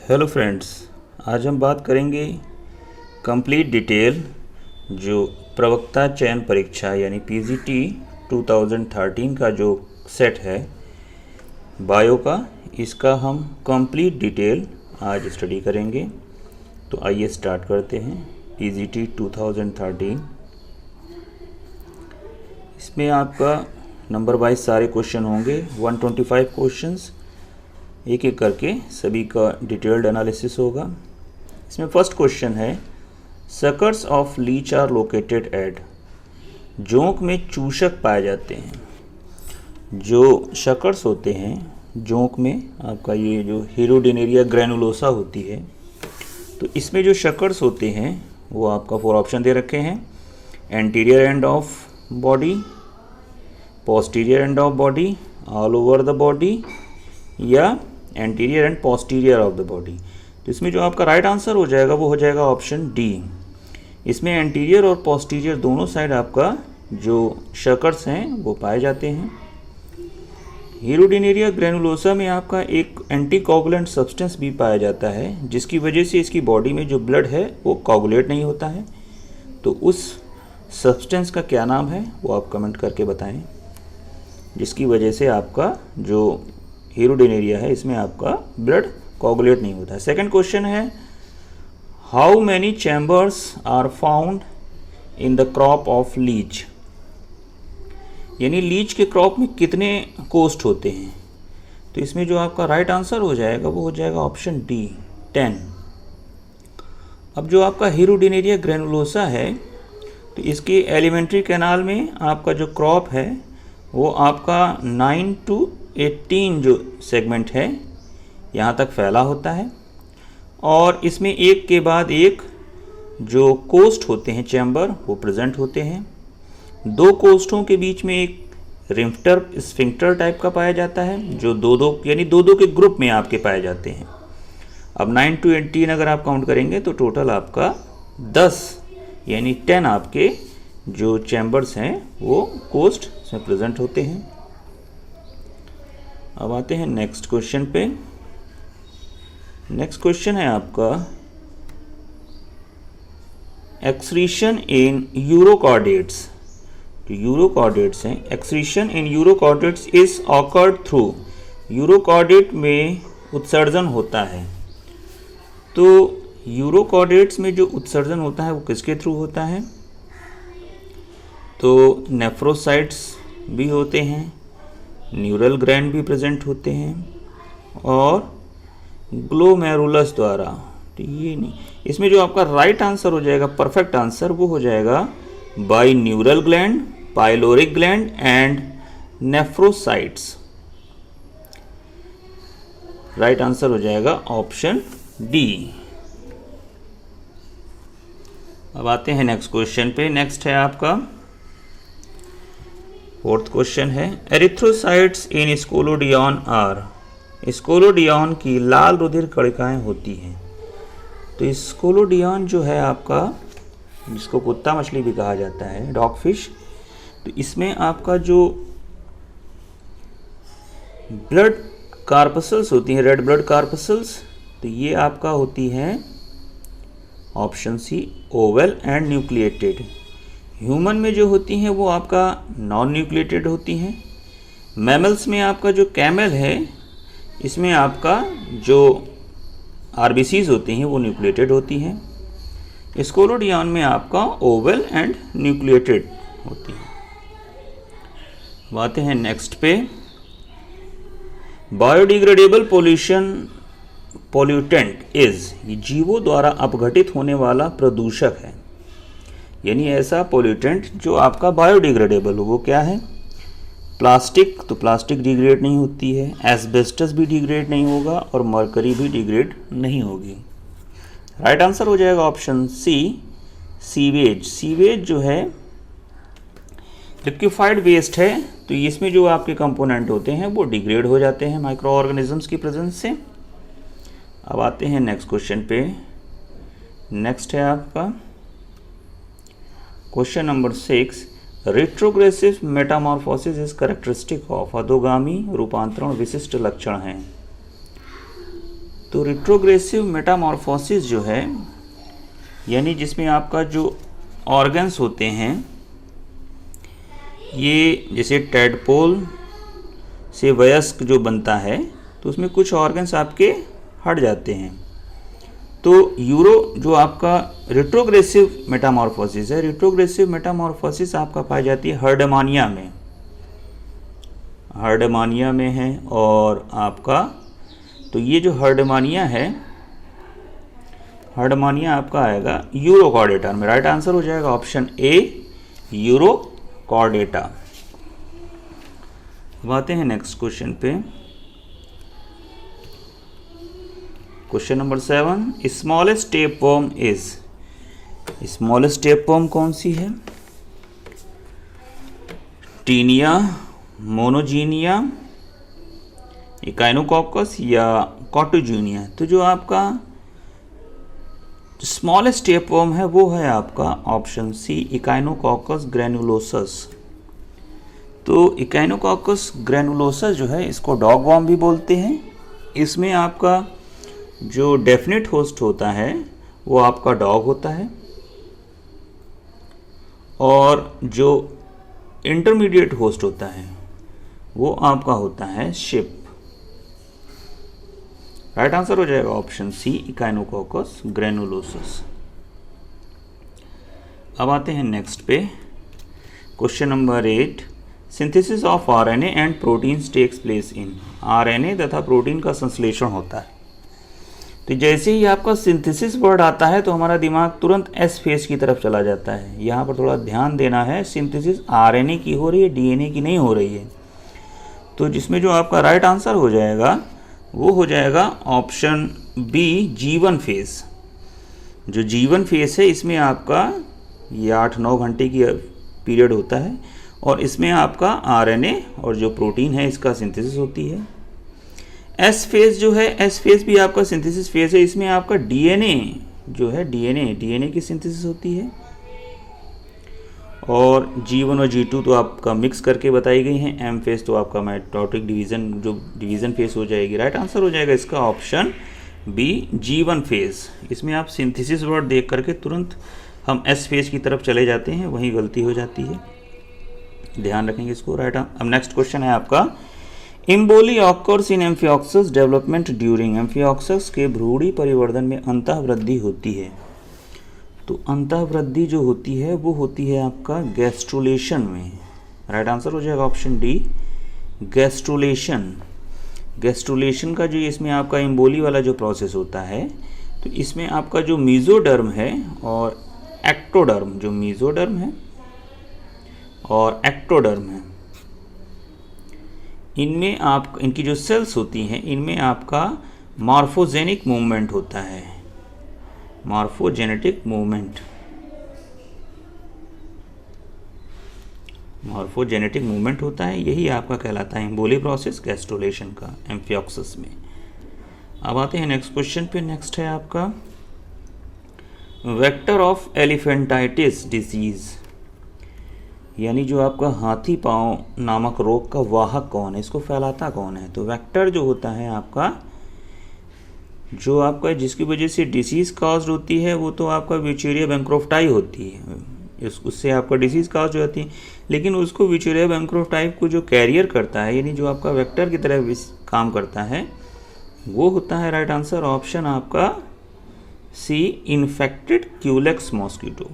Hello friends, आज हम बात करेंगे कंप्लीट डिटेल जो प्रवक्ता चयन परीक्षा यानी पीजीटी 2013 का जो सेट है बायो का, इसका हम कंप्लीट डिटेल आज स्टडी करेंगे। तो आइए स्टार्ट करते हैं। पीजीटी 2013 इसमें आपका नंबर वाइज सारे क्वेश्चन होंगे, 125 क्वेश्चंस, एक एक करके सभी का डिटेल्ड एनालिसिस होगा। इसमें फर्स्ट क्वेश्चन है, suckers of leech are located at. जोंक में चूषक पाए जाते हैं। जो शकर्स होते हैं जोंक में, आपका ये जो हीरोडिनेरिया ग्रैनुलोसा होती है, तो इसमें जो शकर्स होते हैं वो आपका 4 ऑप्शन दे रखे हैं। Anterior end of body, posterior end of body, all over the body, या anterior end posterior of the body. तो इसमें जो आपका राइट आंसर हो जाएगा वो हो जाएगा ऑप्शन डी। इसमें एंटीरियर और पोस्टीरियर दोनों साइड आपका जो शकर्स हैं वो पाए जाते हैं। हीरोडिनेरिया ग्रैनुलोसा में आपका एक एंटीकोगुलेंट सब्सटेंस भी पाया जाता है, जिसकी वजह से इसकी बॉडी में जो ब्लड है वो कोगुलेट नहीं होता है। तो उस सब्सटेंस का क्या नाम है वो आप कमेंट करके बताएं, जिसकी वजह से आपका जो हीरोडिनेरिया है इसमें आपका ब्लड कोगुलेट नहीं होता है। सेकंड क्वेश्चन है, how many chambers are found in the crop of leech. यानी लीच के क्रॉप में कितने कोस्ट होते हैं। तो इसमें जो आपका राइट आंसर हो जाएगा वो हो जाएगा ऑप्शन डी, 10। अब जो आपका हीरोडिनेरिया ग्रैनुलोसा है, तो इसके एलिमेंट्री कैनाल में आपका जो क्रॉप है वो आपका 9 to 18 जो सेगमेंट है यहाँ तक फैला होता है, और इसमें एक के बाद एक जो कोस्ट होते हैं चैम्बर वो प्रेजेंट होते हैं। 2 कोस्टों के बीच में एक रिम्फ्टर स्फिंक्टर टाइप का पाया जाता है, जो दो के ग्रुप में आपके पाए जाते हैं। अब 9 to 18 अगर आप काउंट करेंगे तो टोटल आपका 10 यानी 10 आपके जो चैम्बर्स हैं वो कोस्ट में प्रेजेंट होते हैं। अब आते हैं नेक्स्ट क्वेश्चन पे। नेक्स्ट क्वेश्चन है आपका, एक्सक्रीशन इन यूरोकॉर्डेट्स। जो यूरोकॉर्डेट्स हैं, excretion in urochordates is awkward through. Urochordate में उत्सर्जन होता है। तो यूरोकॉर्डेट्स में जो उत्सर्जन होता है वो किसके थ्रू होता है। तो नेफ्रोसाइट्स भी होते हैं, न्यूरल ग्लैंड भी प्रेजेंट होते हैं, और ग्लोमेरुलस द्वारा। तो ये नहीं, इसमें जो आपका राइट आंसर हो जाएगा, परफेक्ट आंसर, वो हो जाएगा by neural gland, pyloric gland and nephrocytes. Right answer हो जाएगा ऑप्शन डी। अब आते हैं नेक्स्ट क्वेश्चन पे। नेक्स्ट है आपका फोर्थ क्वेश्चन है, एरिथ्रोसाइट्स इन स्कोलोडियन आर। स्कोलोडियन की लाल रुधिर कणिकाएं होती हैं। तो स्कोलोडियन जो है आपका, जिसको कुत्ता मछली भी कहा जाता है, डॉग फिश, तो इसमें आपका जो ब्लड कार्पसल्स होती हैं, रेड ब्लड कार्पसल्स, तो ये आपका होती हैं option C, oval and nucleated. Human में जो होती हैं वो आपका नॉन न्यूक्लिएटेड होती हैं। मैमल्स में आपका जो कैमल है, इसमें आपका जो आरबीसीज होती हैं वो न्यूक्लिएटेड होती हैं। स्कोलोडियन में आपका ओवल एंड न्यूक्लिएटेड होती हैं। आते हैं नेक्स्ट पे, बायोडिग्रेडेबल पोल्यूटेंट इज, जीवों द्वारा अपघटित होने वाला प्रदूषक है। यानी ऐसा पोल्यूटेंट जो आपका बायोडिग्रेडेबल हो, वो क्या है। प्लास्टिक, तो प्लास्टिक डिग्रेड नहीं होती है, एस्बेस्टस भी डिग्रेड नहीं होगा, और मरकरी भी डिग्रेड नहीं होगी। राइट आंसर हो जाएगा ऑप्शन सी, सीवेज। सीवेज जो है लिक्विफाइड वेस्ट है, तो इसमें जो आपके कंपोनेंट होते हैं वो डिग्रेड हो जाते हैं माइक्रो ऑर्गेनिजम्स की प्रेजेंस से। अब आते हैं नेक्स्ट क्वेश्चन पे। नेक्स्ट है आपका question number 6, retrogressive Metamorphosis is characteristic of. अधोगामी रूपांतरण विशिष्ट लक्षण हैं। तो रिट्रोग्रेसिव मेटामॉर्फोसिस जो है, यानी जिसमें आपका जो ऑर्गन्स होते हैं, ये जैसे टैडपोल से वयस्क जो बनता है तो उसमें कुछ ऑर्गन्स आपके हट जाते हैं। तो जो आपका रिट्रोग्रेसिव मेटामॉर्फोसिस है, रिट्रोग्रेसिव मेटामॉर्फोसिस आपका पाई जाती है हर्डमानिया में है। और आपका तो ये जो हर्डमानिया है, हर्डमानिया आपका आएगा यूरोकॉर्डेटा में। राइट आंसर हो जाएगा ऑप्शन ए, यूरोकॉर्डेटा। अब आते हैं नेक्स्ट क्वेश्चन पे। Question number 7, smallest tapeworm is. Smallest tapeworm कौन सी है? टीनिया, मोनोजीनिया, इकाइनोकॉकस या कॉटोजूनिया। तो जो आपका स्मॉलेस्ट टेपवर्म है वो है आपका ऑप्शन सी, इकाइनोकॉकस ग्रैनुलोसस। तो इकाइनोकॉकस ग्रैनुलोसस जो है, इसको डॉग वर्म भी बोलते हैं। इसमें आपका जो डेफिनेट होस्ट होता है वो आपका डॉग होता है, और जो इंटरमीडिएट होस्ट होता है वो आपका होता है शिप। राइट आंसर हो जाएगा ऑप्शन सी, इकाइनोकॉकस ग्रैनुलोसस। अब आते हैं नेक्स्ट पे। Question number 8, synthesis of RNA and proteins takes place in. RNA तथा प्रोटीन का संश्लेषण होता है। तो जैसे ही आपका सिंथेसिस वर्ड आता है तो हमारा दिमाग तुरंत एस फेज की तरफ चला जाता है। यहाँ पर थोड़ा ध्यान देना है, सिंथेसिस आरएनए की हो रही है, डीएनए की नहीं हो रही है। तो जिसमें जो आपका राइट आंसर हो जाएगा वो हो जाएगा ऑप्शन बी, जीवन फेज। जो जीवन फेज है इसमें आपका ये 8-9 घंटे की पीरियड होता है, और इसमें आपका आरएनए और जो प्रोटीन है इसका सिंथेसिस होती है। एस फेज जो है, एस फेज भी आपका सिंथेसिस फेज है। इसमें आपका डीएनए जो है, डीएनए की सिंथेसिस होती है। और G1 और G2 तो आपका मिक्स करके बताई गई हैं। एम फेज तो आपका माइटोटिक डिवीजन, जो डिवीजन फेज हो जाएगी। राइट आंसर हो जाएगा इसका ऑप्शन बी, G1 फेज। इसमें आप सिंथेसिस वर्ड देख करके तुरंत हम एस फेज की तरफ चले जाते हैं, वहीं गलती हो जाती है, ध्यान रखेंगे इसको। राइट। अब नेक्स्ट क्वेश्चन है आपका, इम्बोली ऑकर्स इन एम्फिऑक्सस डेवलपमेंट ड्यूरिंग। एम्फिऑक्सस के भ्रूणी परिवर्धन में अंतःवृद्धि होती है। तो अंतःवृद्धि जो होती है वो होती है आपका गैस्ट्रुलेशन में। राइट आंसर हो जाएगा ऑप्शन डी, गैस्ट्रुलेशन। गैस्ट्रुलेशन का जो इसमें आपका इम्बोली वाला जो प्रोसेस होता है, तो इसमें आपका जो मीजोडर्म है और एक्टोडर्म, जो मीजोडर्म है और एक्टोडर्म है, इनमें आप इनकी जो सेल्स होती हैं इनमें आपका मॉर्फोजेनिक मूवमेंट होता है। मॉर्फोजेनेटिक मूवमेंट, मॉर्फोजेनेटिक मूवमेंट होता है, यही आपका कहलाता है इम्बोली प्रोसेस गैस्ट्रुलेशन का एम्फिऑक्सस में। अब आते हैं नेक्स्ट क्वेश्चन पे। नेक्स्ट है आपका, वेक्टर ऑफ एलिफेंटाइटिस डिजीज, यानी जो आपका हाथी पांव नामक रोग का वाहक कौन है, इसको फैलाता कौन है। तो वेक्टर जो होता है आपका, जो आपका जिसकी वजह से डिसीज काज्ड होती है वो तो आपका विचेरिया बैंक्रोफ्टाई होती है, उससे आपका डिसीज काज्ड हो जाती है। लेकिन उसको विचेरिया बैंक्रोफ्टाई को जो कैरियर करता है, यानी जो आपका वेक्टर की तरह काम करता है, वो होता है राइट आंसर ऑप्शन आपका सी, इन्फेक्टेड क्यूलेक्स मॉस्किटो।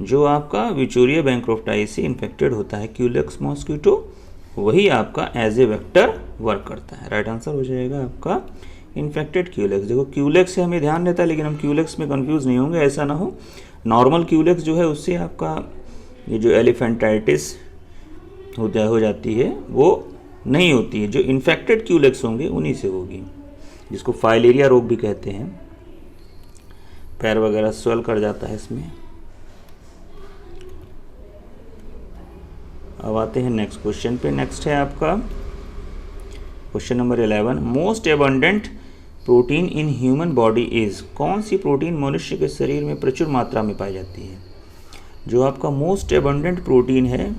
जो आपका विचोरिया बैंक्रोफ्टाई से इन्फेक्टेड होता है क्यूलेक्स मॉस्किटो, वही आपका एज ए वेक्टर वर्क करता है। राइट आंसर हो जाएगा आपका इन्फेक्टेड क्यूलेक्स। देखो क्यूलेक्स से हमें ध्यान रहता है, लेकिन हम क्यूलेक्स में कंफ्यूज नहीं होंगे, ऐसा ना हो। नॉर्मल क्यूलेक्स जो है उससे आपका ये जो एलिफेंटाइटिस हो जाती है वो नहीं होती है। जो इन्फेक्टेड क्यूलेक्स होंगे उन्हीं से होगी, जिसको फाइलेरिया रोग भी कहते हैं। पैर वगैरह स्वेल कर जाता है इसमें। अब आते हैं नेक्स्ट क्वेश्चन पे। नेक्स्ट है आपका question number 11, most abundant protein in human body is. कौन सी प्रोटीन मनुष्य के शरीर में प्रचुर मात्रा में पाई जाती है। जो आपका मोस्ट एबंडेंट प्रोटीन है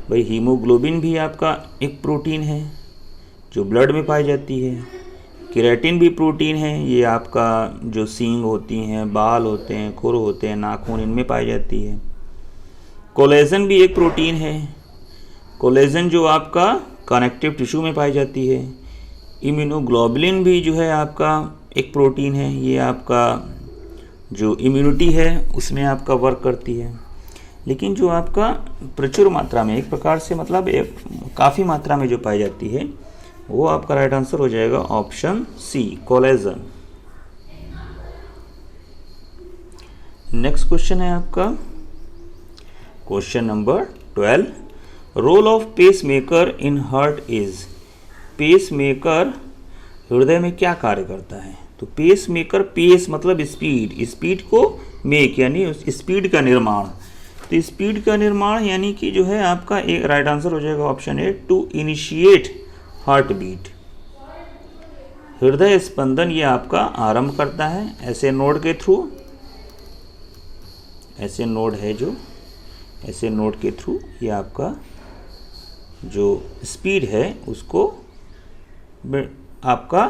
भाई, हीमोग्लोबिन भी आपका एक प्रोटीन है जो ब्लड में पाई जाती है। केराटिन भी प्रोटीन है, ये आपका जो सींग होती हैं, बाल होते हैं, खुर होते हैं, नाखून, इनमें पाई जाती है। कोलेजन भी एक प्रोटीन है, कोलेजन जो आपका कनेक्टिव टिश्यू में पाई जाती है। इम्यूनोग्लोबुलिन भी जो है आपका एक प्रोटीन है, ये आपका जो इम्यूनिटी है उसमें आपका वर्क करती है। लेकिन जो आपका प्रचुर मात्रा में, एक प्रकार से मतलब काफ़ी मात्रा में जो पाई जाती है, वो आपका राइट आंसर हो जाएगा option C, collagen. Next question है आपका question number 12, role of pacemaker in heart is. Pacemaker हृदय में क्या कार्य करता है? तो पेस मेकर, पेस मतलब स्पीड, स्पीड को मेक यानी उस स्पीड का निर्माण। तो स्पीड का निर्माण यानी कि जो है आपका एक राइट आंसर हो जाएगा option A, to initiate heart beat. हृदय स्पंदन ये आपका आरंभ करता है ऐसे नोड के थ्रू, ऐसे नोड है जो, ऐसे नोड के थ्रू ये आपका जो स्पीड है उसको आपका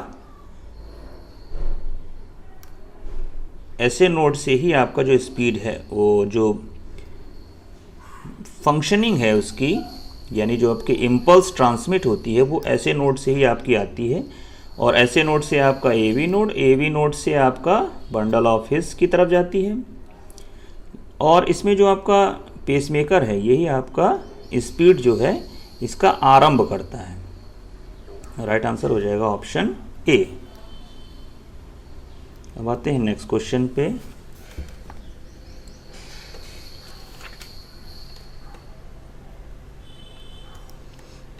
ऐसे नोड से ही आपका जो स्पीड है, वो जो फंक्शनिंग है उसकी, यानी जो आपके इम्पल्स ट्रांसमिट होती है वो ऐसे नोड से ही आपकी आती है। और ऐसे नोड से आपका एवी नोड, एवी नोड से आपका बंडल ऑफ हिस की तरफ जाती है। और इसमें जो आपका पेसमेकर है यही आपका स्पीड जो है इसका आरंभ करता है। राइट आंसर हो जाएगा ऑप्शन ए। अब आते हैं नेक्स्ट क्वेश्चन पे।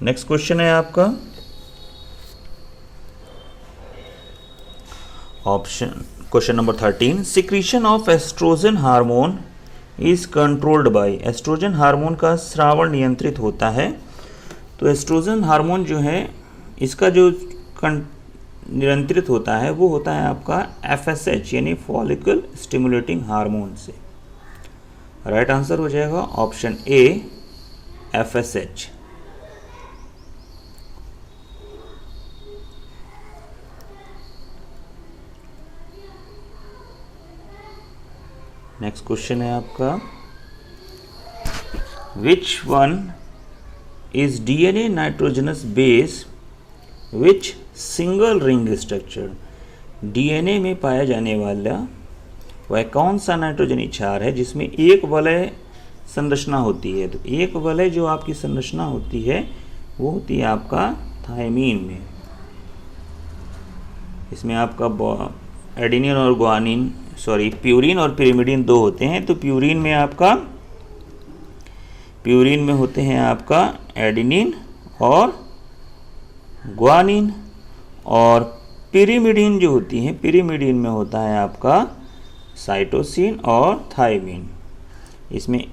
नेक्स्ट क्वेश्चन है आपका option question number 13, secretion of estrogen hormone is controlled by. Estrogen hormone का स्रावण नियंत्रित होता है। तो एस्ट्रोजन हार्मोन जो है इसका जो नियंत्रित होता है वो होता है आपका FSH यानी फॉलिकल स्टिमुलेटिंग हार्मोन से। राइट आंसर हो जाएगा ऑप्शन ए, FSH। नेक्स्ट क्वेश्चन है आपका, which one is DNA nitrogenous base which single ring structure. DNA में पाया जाने वाला वह कौन सा नाइट्रोजनी क्षार है जिसमें एक वलय संरचना होती है? तो एक वलय जो आपकी संरचना होती है वो होती है आपका थायमीन में। इसमें आपका एडेनिन और ग्वानिन, सॉरी प्यूरिन और पिरिमिडिन दो होते हैं। तो प्यूरिन में होते हैं आपका एडेनिन और ग्वानिन, और पिरिमिडिन जो होती हैं, पिरिमिडिन में होता है आपका साइटोसिन और थायमीन। इसमें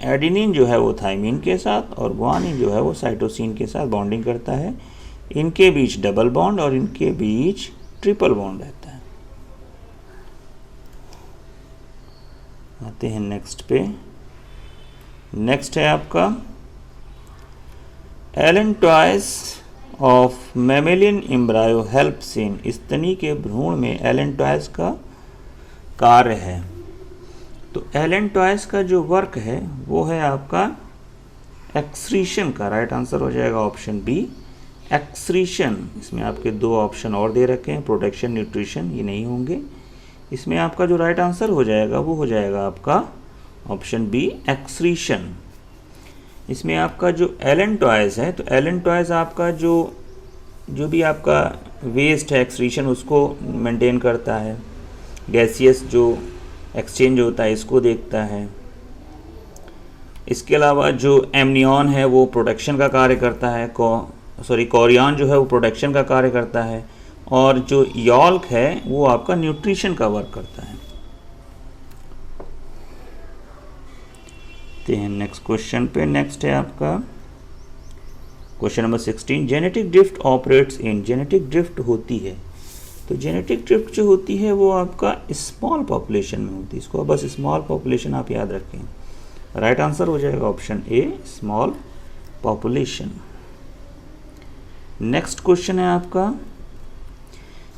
एडेनिन जो है वो थायमीन के साथ और ग्वानिन जो है वो साइटोसिन के साथ बॉन्डिंग करता है। इनके बीच डबल बॉन्ड और इनके बीच ट्रिपल बॉन्ड रहता है। आते हैं नेक्स्ट पे। नेक्स्ट है आपका allantois of mammalian embryo helps in. स्तनी के भ्रूण में एलेंटॉयस का कार्य है। तो एलेंटॉयस का जो वर्क है वो है आपका एक्सक्रीशन का। राइट आंसर हो जाएगा ऑप्शन बी, एक्सक्रीशन। इसमें आपके दो ऑप्शन और दे रखे हैं, प्रोटेक्शन, न्यूट्रिशन, ये नहीं होंगे। इसमें आपका जो राइट आंसर हो जाएगा वो हो जाएगा आपका ऑप्शन बी, एक्सक्रीशन। इसमें आपका जो एलेंटॉयस है, तो एलेंटॉयस आपका जो भी आपका वेस्ट है, एक्सक्रीशन, उसको मेंटेन करता है। गैसियस जो एक्सचेंज होता है इसको देखता है। इसके अलावा जो एमनियन है वो प्रोटेक्शन का कार्य करता है। कोरियन जो है वो प्रोटेक्शन का कार्य करता है। और जो यॉल्क है वो आपका न्यूट्रिशन का वर्क करता है। नेक्स्ट क्वेश्चन पे। नेक्स्ट है आपका question number 16, genetic drift operates in. Genetic drift होती है, तो जेनेटिक ड्रिफ्ट जो होती है वो आपका स्मॉल पॉपुलेशन में होती है। इसको बस स्मॉल पॉपुलेशन आप याद रखें। राइट आंसर हो जाएगा option A, small population. Next question है आपका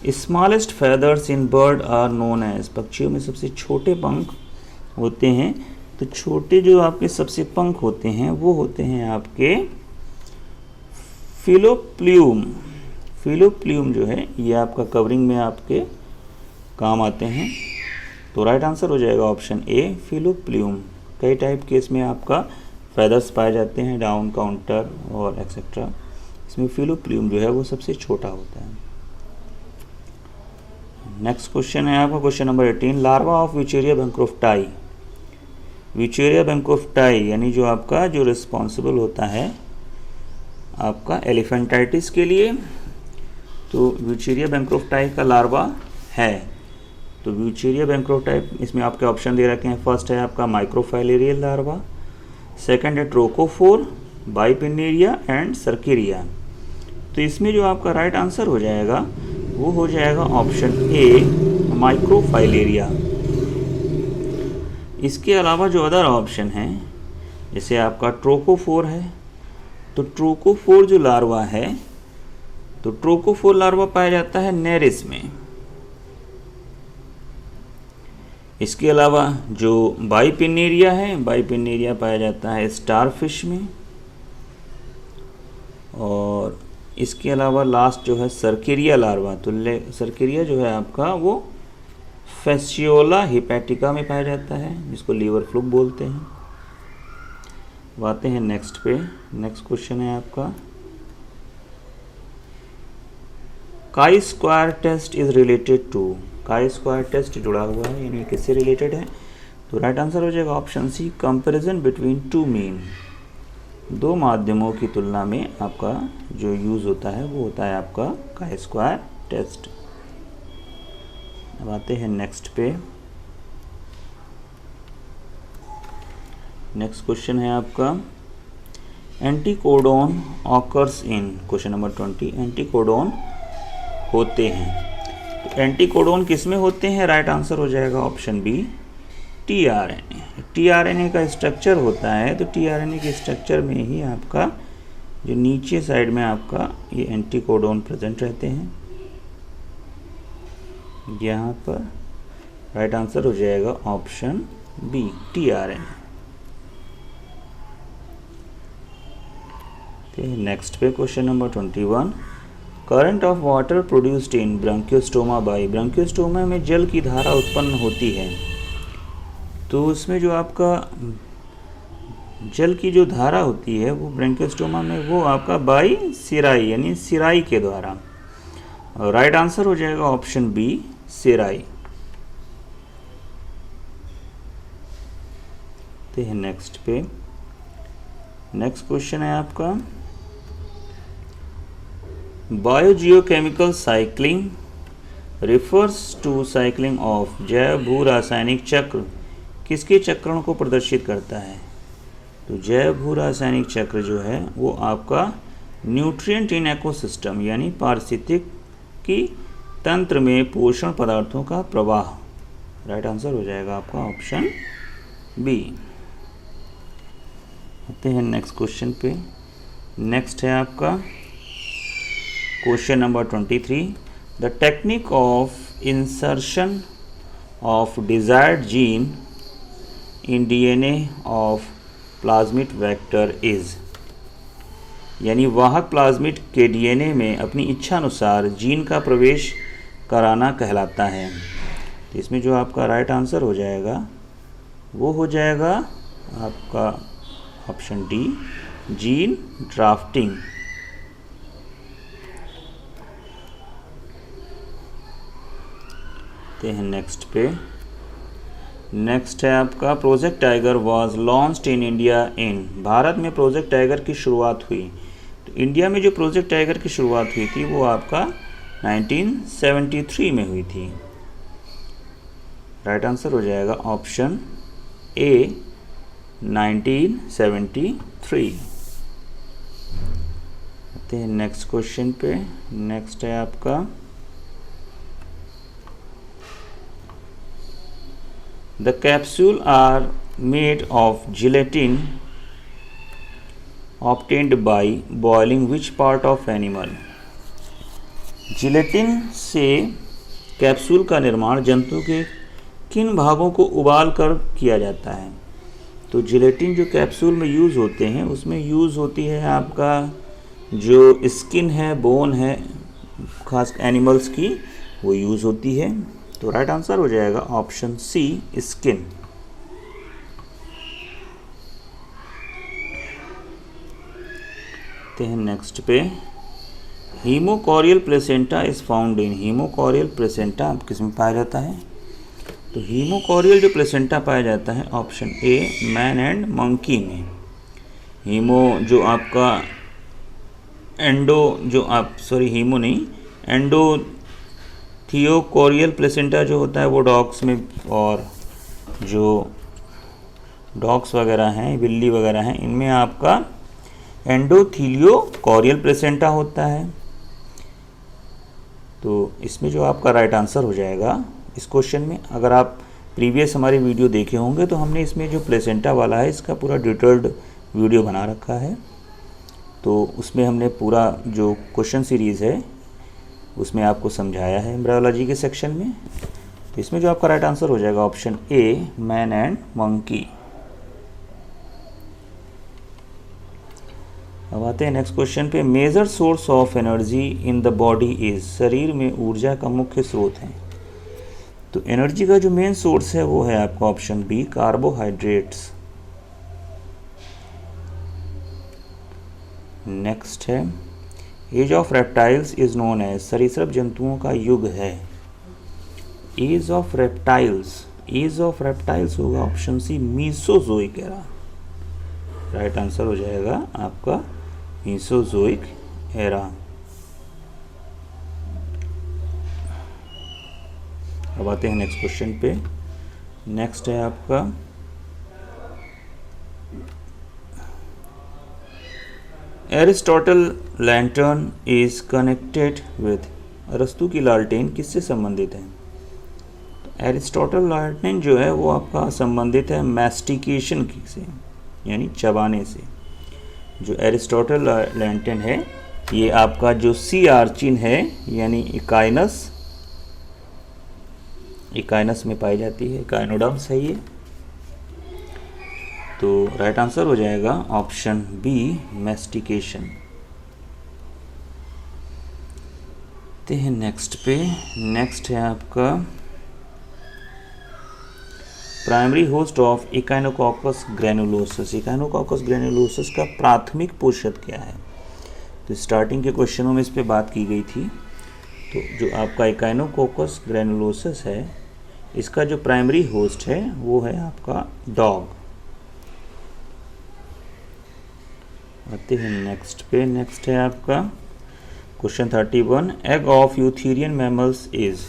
smallest feathers in bird are known as, पक्षियों में सबसे छोटे पंख होते हैं, तो छोटे जो आपके सबसे पंख होते हैं वो होते हैं आपके फिलोप्ल्यूम। फिलोप्ल्यूम जो है ये आपका कवरिंग में आपके काम आते हैं, तो राइट आंसर हो जाएगा ऑप्शन ए फिलोप्ल्यूम। कई टाइप के इसमें आपका फेदर्स पाए जाते हैं, डाउन, काउंटर और एक्सेट्रा, इसमें फिलोप्ल्यूम जो है वो सबसे छोटा होता है। नेक्स्ट क्वेश्चन है आपका question number 18, larva of Wuchereria bancrofti. Wuchereria bancrofti यानी जो आपका जो रिस्पॉन्सिबल होता है आपका एलिफेंटाइटिस के लिए, तो विचेरिया बैंक्रोफ्टाई का लार्वा है। तो विचेरिया बैंक्रोफ्टाई इसमें आपके ऑप्शन दे रखे हैं, फर्स्ट है आपका माइक्रोफाइलेरियल लार्वा, सेकंड है ट्रोकोफोर, बाइपिनेरिया एंड सर्केरिया। तो इसमें जो आपका राइट आंसर हो जाएगा वो हो जाएगा ऑप्शन ए माइक्रोफाइलेरिया। इसके अलावा जो अदर ऑप्शन हैं जैसे आपका ट्रोकोफोर है, तो ट्रोकोफोर जो लार्वा है, तो ट्रोकोफोर लार्वा पाया जाता है नेरिस में। इसके अलावा जो बाइपिनेरिया है, बाइपिनेरिया पाया जाता है स्टारफिश में, और इसके अलावा लास्ट जो है सर्केरिया लार्वा, तो सर्केरिया जो है आपका वो फैसियोला हिपैटिका में पाया जाता है, जिसको लीवर फ्लूक बोलते हैं। अब आते हैं नेक्स्ट पे। नेक्स्ट क्वेश्चन है आपका, chi square test is related to. Chi square test जुड़ा हुआ है यानी किससे रिलेटेड है, तो राइट आंसर हो जाएगा option C comparison between two mean. दो माध्यमों की तुलना में आपका जो यूज़ होता है वो होता है आपका काई स्क्वायर टेस्ट। अब आते हैं नेक्स्ट पे। नेक्स्ट क्वेश्चन है आपका, anticodon occurs in, question number 20, anticodon होते हैं। तो एंटीकोडोन किस में होते हैं, राइट आंसर हो जाएगा ऑप्शन बी टीआरएनए। टीआरएनए का स्ट्रक्चर होता है, तो टीआरएनए के स्ट्रक्चर में ही आपका जो नीचे साइड में आपका ये एंटीकोडोन प्रेजेंट रहते हैं। यहाँ पर राइट आंसर हो जाएगा ऑप्शन बी टीआरएनए। नेक्स्ट पे question number 21, current of water produced in Branchiostoma by. Branchiostoma में जल की धारा उत्पन्न होती है, तो उसमें जो आपका जल की जो धारा होती है वो ब्रांकियोस्टोमा में वो आपका बाई सिराई यानी सिराई के द्वारा। राइट आंसर हो जाएगा ऑप्शन बी सिराई। तो है नेक्स्ट पे। नेक्स्ट क्वेश्चन है आपका, biogeochemical cycling refers to cycling of. जैव भू रासायनिक चक्र किसके चक्रण को प्रदर्शित करता है, तो जैव भू रासायनिक चक्र जो है वो आपका न्यूट्रिएंट इन इकोसिस्टम यानी पारिस्थितिकी तंत्र में पोषण पदार्थों का प्रवाह। राइट आंसर हो जाएगा आपका ऑप्शन बी। आते हैं नेक्स्ट क्वेश्चन पे। नेक्स्ट है आपका question number 23, the technique of insertion of desired gene in DNA of plasmid vector is. यानी वाहक प्लाज्मिड के डीएनए में अपनी इच्छा अनुसार जीन का प्रवेश कराना कहलाता है। तो इसमें जो आपका राइट आंसर हो जाएगा वो हो जाएगा आपका ऑप्शन डी जीन ड्राफ्टिंग। हैं नेक्स्ट पे। नेक्स्ट है आपका project tiger was launched in India in. Bharat में प्रोजेक्ट टाइगर की शुरुआत हुई, तो इंडिया में जो प्रोजेक्ट टाइगर की शुरुआत हुई थी वो आपका 1973 में हुई थी। राइट आंसर हो जाएगा ऑप्शन ए 1973। आते हैं नेक्स्ट क्वेश्चन पे। नेक्स्ट है आपका The capsule are made of gelatin obtained by boiling which part of animal। Gelatin से कैप्सूल का निर्माण जंतु के किन भागों को उबाल कर किया जाता है? तो जिलेटिन जो कैप्सूल में यूज़ होते हैं उसमें यूज़ होती है आपका जो स्किन है, बोन है, खास एनिमल्स की, वो यूज़ होती है। तो राइट आंसर हो जाएगा ऑप्शन सी, स्किन। नेक्स्ट पे, haemochorial placenta is found in. Haemochorial placenta किस में पाया जाता है? तो हीमोकोरियल जो प्लेसेंटा पाया जाता है option A, man and monkey में। हीमो जो आपका हीमो नहीं, एंडोथियोकोरियल प्लेसेंटा जो होता है वो डॉग्स में, और जो डॉग्स वगैरह हैं, बिल्ली वगैरह हैं, इनमें आपका एंडोथीलियोकोरियल प्लेसेंटा होता है। तो इसमें जो आपका राइट आंसर हो जाएगा इस क्वेश्चन में, अगर आप प्रीवियस हमारी वीडियो देखे होंगे तो हमने इसमें जो प्लेसेंटा वाला है इसका पूरा डिटेल्ड वीडियो बना रखा है। तो उसमें हमने पूरा जो क्वेश्चन सीरीज़ है उसमें आपको समझाया है एम्ब्रायोलॉजी के सेक्शन में। तो इसमें जो आपका राइट आंसर हो जाएगा option A, man and monkey. अब आते हैं नेक्स्ट क्वेश्चन पे। Major source of energy in the body is. शरीर में ऊर्जा का मुख्य स्रोत है। तो एनर्जी का जो मेन सोर्स है वो है आपका ऑप्शन बी, कार्बोहाइड्रेट्स। नेक्स्ट है, age of reptiles is known as. सरीसृप जंतुओं का युग है। एज ऑफ रेप्टाइल्स होगा option C, Mesozoic era. Right answer हो जाएगा आपका मीसोजोइक एरा। अब आते हैं नेक्स्ट क्वेश्चन पे। नेक्स्ट है आपका Aristotle lantern is connected with. अरस्तु की लालटेन किससे संबंधित है? एरिस्टोटल लैंटर्न जो है वो आपका संबंधित है मैस्टिकेशन से, यानी चबाने से। जो एरिस्टोटल लैंटर्न है ये आपका जो सी आर्चिन है यानी इकाइनस में पाई जाती है, इकाइनोडर्म्स है ये। तो राइट आंसर हो जाएगा ऑप्शन बी, मैस्टिकेशन। ते हैं नेक्स्ट पे। नेक्स्ट है आपका प्राइमरी होस्ट ऑफ इकाइनोकॉकस ग्रैनुलोसस। इकाइनोकॉकस ग्रैनुलोसस का प्राथमिक पोषक क्या है? तो स्टार्टिंग के क्वेश्चनों में इस पे बात की गई थी। तो जो आपका इकाइनोकॉकस ग्रैनुलोसस है इसका जो प्राइमरी होस्ट है वो है आपका डॉग। आते हैं नेक्स्ट पे। नेक्स्ट है आपका question 31, egg of eutherian mammals is.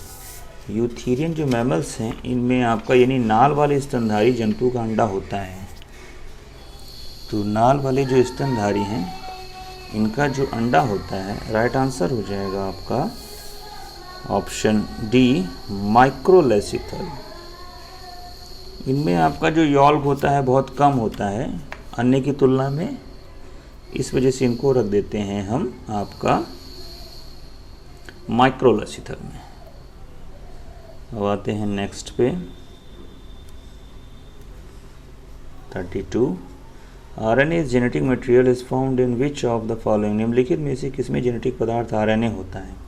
Eutherian जो मैमल्स हैं इनमें आपका यानी नाल वाले स्तनधारी जंतु का अंडा होता है। तो नाल वाले जो स्तनधारी हैं इनका जो अंडा होता है, राइट आंसर हो जाएगा आपका ऑप्शन डी, माइक्रोलेसिथल। इनमें आपका जो यॉल्क होता है बहुत कम होता है अन्य की तुलना में, इस वजह से इनको रख देते हैं हम आपका माइक्रोलेसिथल में। अब आते हैं नेक्स्ट पे 32, RNA genetic material is found in which of the following. निम्नलिखित में से किसमें जेनेटिक पदार्थ आरएनए होता है?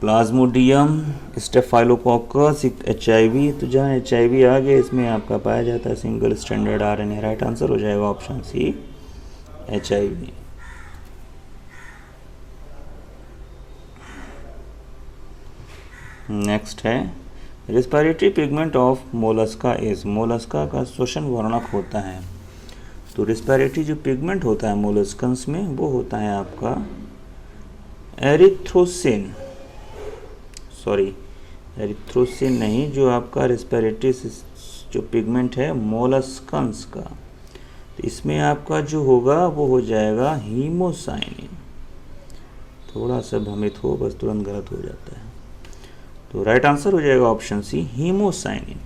Plasmodium, staphylococcus, HIV। तो जहाँ HIV आ गया इसमें आपका पाया जाता है single standard RNA. Right answer हो जाएगा ऑप्शन सी, HIV। नेक्स्ट है respiratory pigment of Mollusca is. Mollusca का श्वसन वर्णक होता है। तो रेस्पिरेटरी जो पिगमेंट होता है मोलस्कन्स में वो होता है आपका एरिथ्रोसिन नहीं, जो आपका रेस्पिरेटरी जो पिगमेंट है मोलस्कन्स का, तो इसमें आपका जो होगा वो हो जाएगा हीमोसाइनिन। थोड़ा सा भ्रमित हो बस तुरंत गलत हो जाता है। तो राइट आंसर हो जाएगा ऑप्शन सी, हीमोसाइनिन।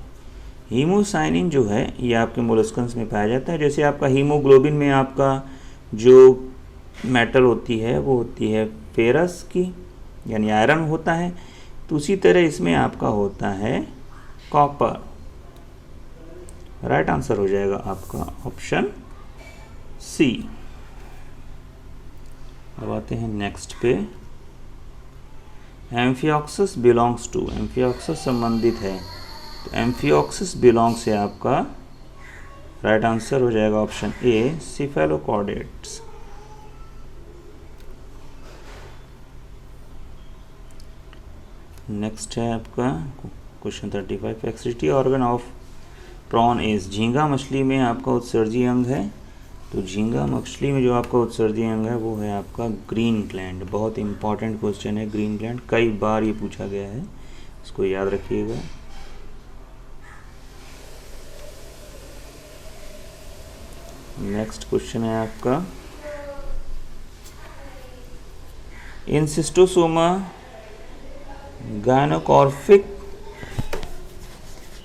हीमोसाइनिन जो है ये आपके मोलस्कन्स में पाया जाता है। जैसे आपका हीमोग्लोबिन में आपका जो मेटल होती है वो होती है फेरस की, यानी आयरन होता है, तो उसी तरह इसमें आपका होता है कॉपर। राइट आंसर हो जाएगा आपका ऑप्शन सी। अब आते हैं नेक्स्ट पे। एम्फिऑक्सिस बिलोंग्स टू, एम्फिऑक्सिस संबंधित है, तो एम्फिऑक्सिस बिलोंग्स है आपका, राइट आंसर हो जाएगा ऑप्शन ए सिफेलोकॉर्डेट्स। नेक्स्ट है आपका question 35, excretory organ of prawn is, झींगा मछली में आपका उत्सर्जी अंग है, तो झींगा मछली में जो आपका उत्सर्जी अंग है वो है आपका ग्रीन ग्लैंड। बहुत इंपॉर्टेंट क्वेश्चन है ग्रीन ग्लैंड, कई बार ये पूछा गया है, इसको याद रखिएगा। नेक्स्ट क्वेश्चन है आपका, in Schistosoma gynaecophoric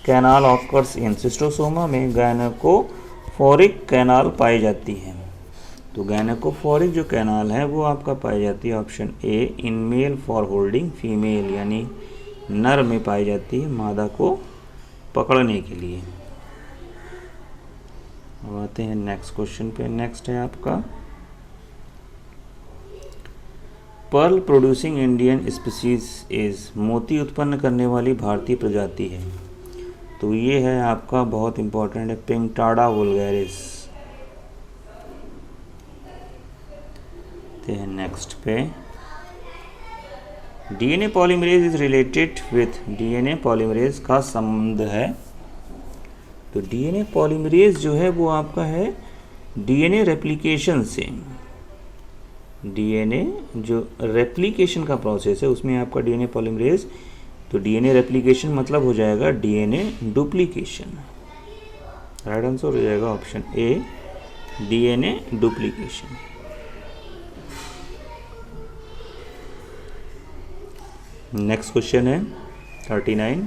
canal occurs in, Schistosoma में गायनोकोफोरिक कैनाल पाई जाती है, तो गायनोकोफोरिक जो कैनाल है वो आपका पाई जाती है option A in male for holding female, यानी नर में पाई जाती है मादा को पकड़ने के लिए। अब आते हैं नेक्स्ट क्वेश्चन पे। नेक्स्ट है आपका, pearl producing Indian species is, मोती उत्पन्न करने वाली भारतीय प्रजाति है, तो ये है आपका बहुत इंपॉर्टेंट है पिंकटाडा वुल्गैरिस। नेक्स्ट पे, DNA polymerase is related with, DNA polymerase का संबंध है, तो डीएनए पॉलीमरेज जो है वो आपका है डीएनए रेप्लिकेशन से, डीएनए जो रेप्लिकेशन का प्रोसेस है उसमें आपका डीएनए पॉलीमरेज, तो डीएनए रेप्लिकेशन मतलब हो जाएगा डीएनए डुप्लीकेशन। राइट आंसर हो जाएगा ऑप्शन ए डीएनए डुप्लीकेशन। नेक्स्ट क्वेश्चन है 39,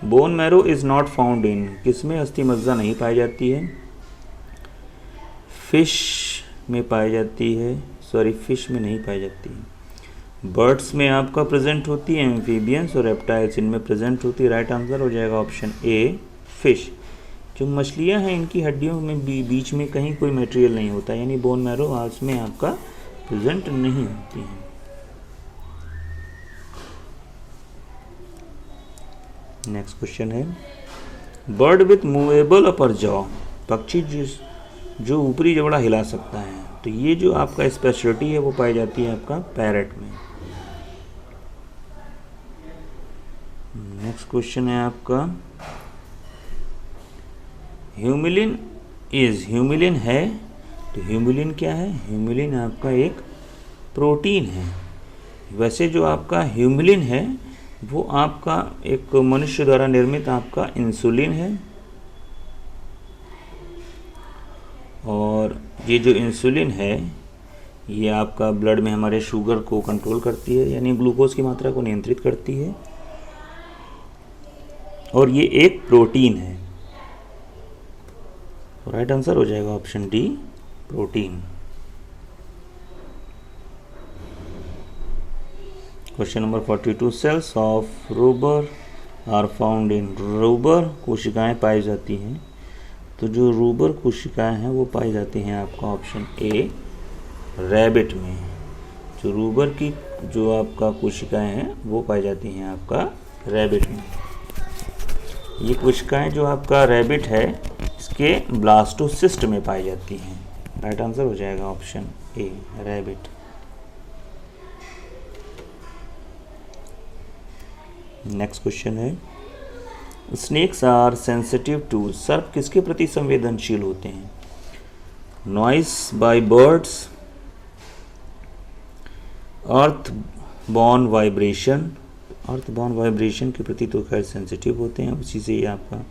bone marrow is not found in, किसमें अस्थि मज्जा नहीं पाई जाती है, फिश में पाई जाती है, सॉरी फिश में नहीं पाई जाती है, बर्ड्स में आपका प्रेजेंट होती है, एम्फीबियंस और रेप्टाइल्स इनमें प्रेजेंट होती है। राइट आंसर हो जाएगा ऑप्शन ए फिश। जो मछलियां हैं इनकी हड्डियों में बीच में कहीं कोई मटेरियल नहीं होता, यानी बोन मैरो आज में आपका प्रेजेंट नहीं होती है। नेक्स्ट क्वेश्चन है, bird with movable upper jaw, पक्षी जो ऊपरी जबड़ा हिला सकता है, तो ये जो आपका स्पेशलिटी है वो पाई जाती है आपका पैरट में। नेक्स्ट क्वेश्चन है आपका, ह्यूमिलिन इज, ह्यूमिलिन है, तो ह्यूमिलिन क्या है, ह्यूमिलिन आपका एक प्रोटीन है। वैसे जो आपका ह्यूमिलिन है वो आपका एक मनुष्य द्वारा निर्मित आपका इंसुलिन है, और ये जो इंसुलिन है ये आपका ब्लड में हमारे शुगर को कंट्रोल करती है, यानी ग्लूकोज की मात्रा को नियंत्रित करती है, और ये एक प्रोटीन है। राइट आंसर हो जाएगा option D protein. Question number 42, cells of Rauber are found in, Rauber कोशिकाएं पाई जाती हैं, तो जो रूबर कोशिकाएं हैं वो पाई जाती हैं आपका ऑप्शन ए रैबिट में। जो रूबर की जो आपका कोशिकाएं हैं वो पाई जाती हैं आपका रैबिट में। ये कोशिकाएं जो आपका रैबिट है इसके ब्लास्टोसिस्ट में पाई जाती हैं। राइट आंसर हो जाएगा ऑप्शन ए रैबिट। नेक्स्ट क्वेश्चन है, स्नेक्स आर सेंसिटिव टू, सर्प किसके प्रति संवेदनशील होते हैं, नॉइस बाय बर्ड्स, अर्थ बॉर्न वाइब्रेशन, अर्थ बॉर्न वाइब्रेशन के प्रति तो खैर सेंसिटिव होते हैं, उसी से ही आपका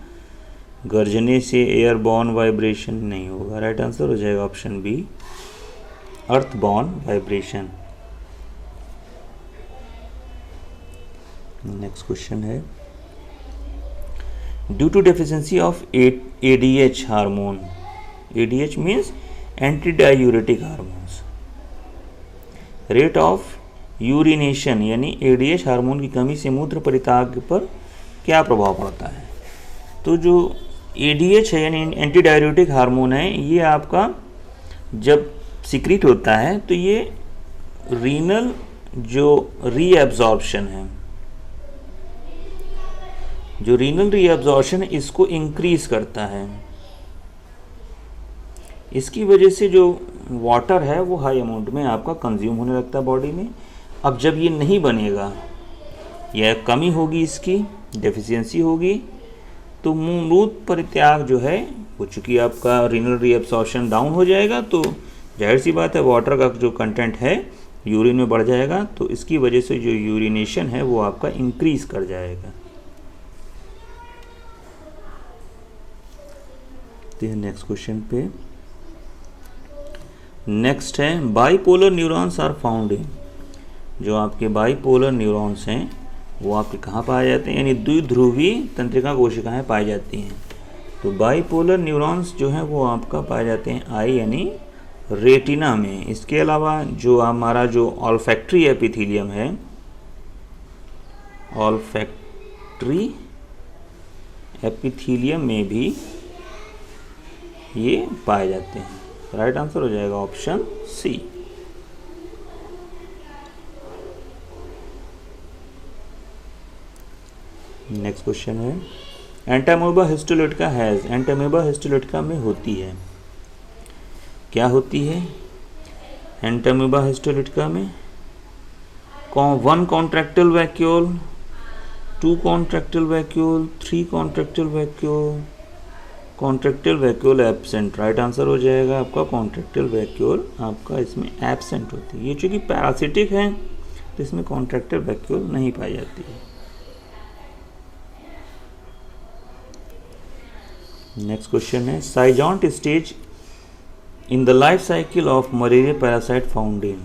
गर्जने से एयर बॉर्न वाइब्रेशन नहीं होगा। राइट आंसर हो जाएगा option B earth borne vibration. Next question है, due to deficiency of ADH hormone, ADH means anti diuretic hormones, rate of urination यानी एडीएच हार्मोन की कमी से मूत्र परित्याग पर क्या प्रभाव पड़ता है? तो जो एडीएच है यानी एंटी डाययूरेटिक हार्मोन है, ये आपका जब सिक्रीट होता है तो ये रीनल जो रीएब्जॉर्प्शन है, जो रीनल रीएब्जॉर्प्शन है इसको इंक्रीज करता है। इसकी वजह से जो वाटर है वो हाई अमाउंट में आपका कंज्यूम होने लगता है बॉडी में। अब जब ये नहीं बनेगा या कमी होगी, इसकी डेफिशिएंसी होगी, तो मूत्र परित्याग जो है वो चूँकि आपका रीनल रीएब्सॉर्प्शन डाउन हो जाएगा, तो जाहिर सी बात है वाटर का जो कंटेंट है यूरिन में बढ़ जाएगा, तो इसकी वजह से जो यूरिनेशन है वो आपका इंक्रीज कर जाएगा। नेक्स्ट क्वेश्चन पे नेक्स्ट है bipolar neurons are found in. जो आपके बाइपोलर न्यूरॉन्स हैं वो आपके कहाँ पाए जाते हैं, यानी द्विध्रुवी तंत्रिका कोशिकाएं पाई जाती हैं। तो बाइपोलर न्यूरॉन्स जो हैं वो आपका पाए जाते हैं आई यानी रेटिना में। इसके अलावा जो हमारा जो ऑल्फैक्टरी एपिथेलियम है, ऑल्फैक्टरी एपिथेलियम में भी ये पाए जाते हैं। राइट आंसर हो जाएगा ऑप्शन सी। नेक्स्ट क्वेश्चन है एंटामोeba हिस्टोलिटिका हैज। एंटामोeba हिस्टोलिटिका में होती है, क्या होती है एंटामोeba हिस्टोलिटिका में? 1 contractile vacuole, 2 contractile vacuole, 3 contractile vacuole, contractile vacuole absent. Right answer हो जाएगा आपका कॉन्ट्रैक्टाइल वैक्यूल आपका इसमें एब्सेंट होती है। ये चूँकि पैरासिटिक है तो इसमें कॉन्ट्रैक्टाइल वैक्यूल नहीं पाई जाती है। नेक्स्ट क्वेश्चन है schizont stage in the life cycle of malaria parasite found in.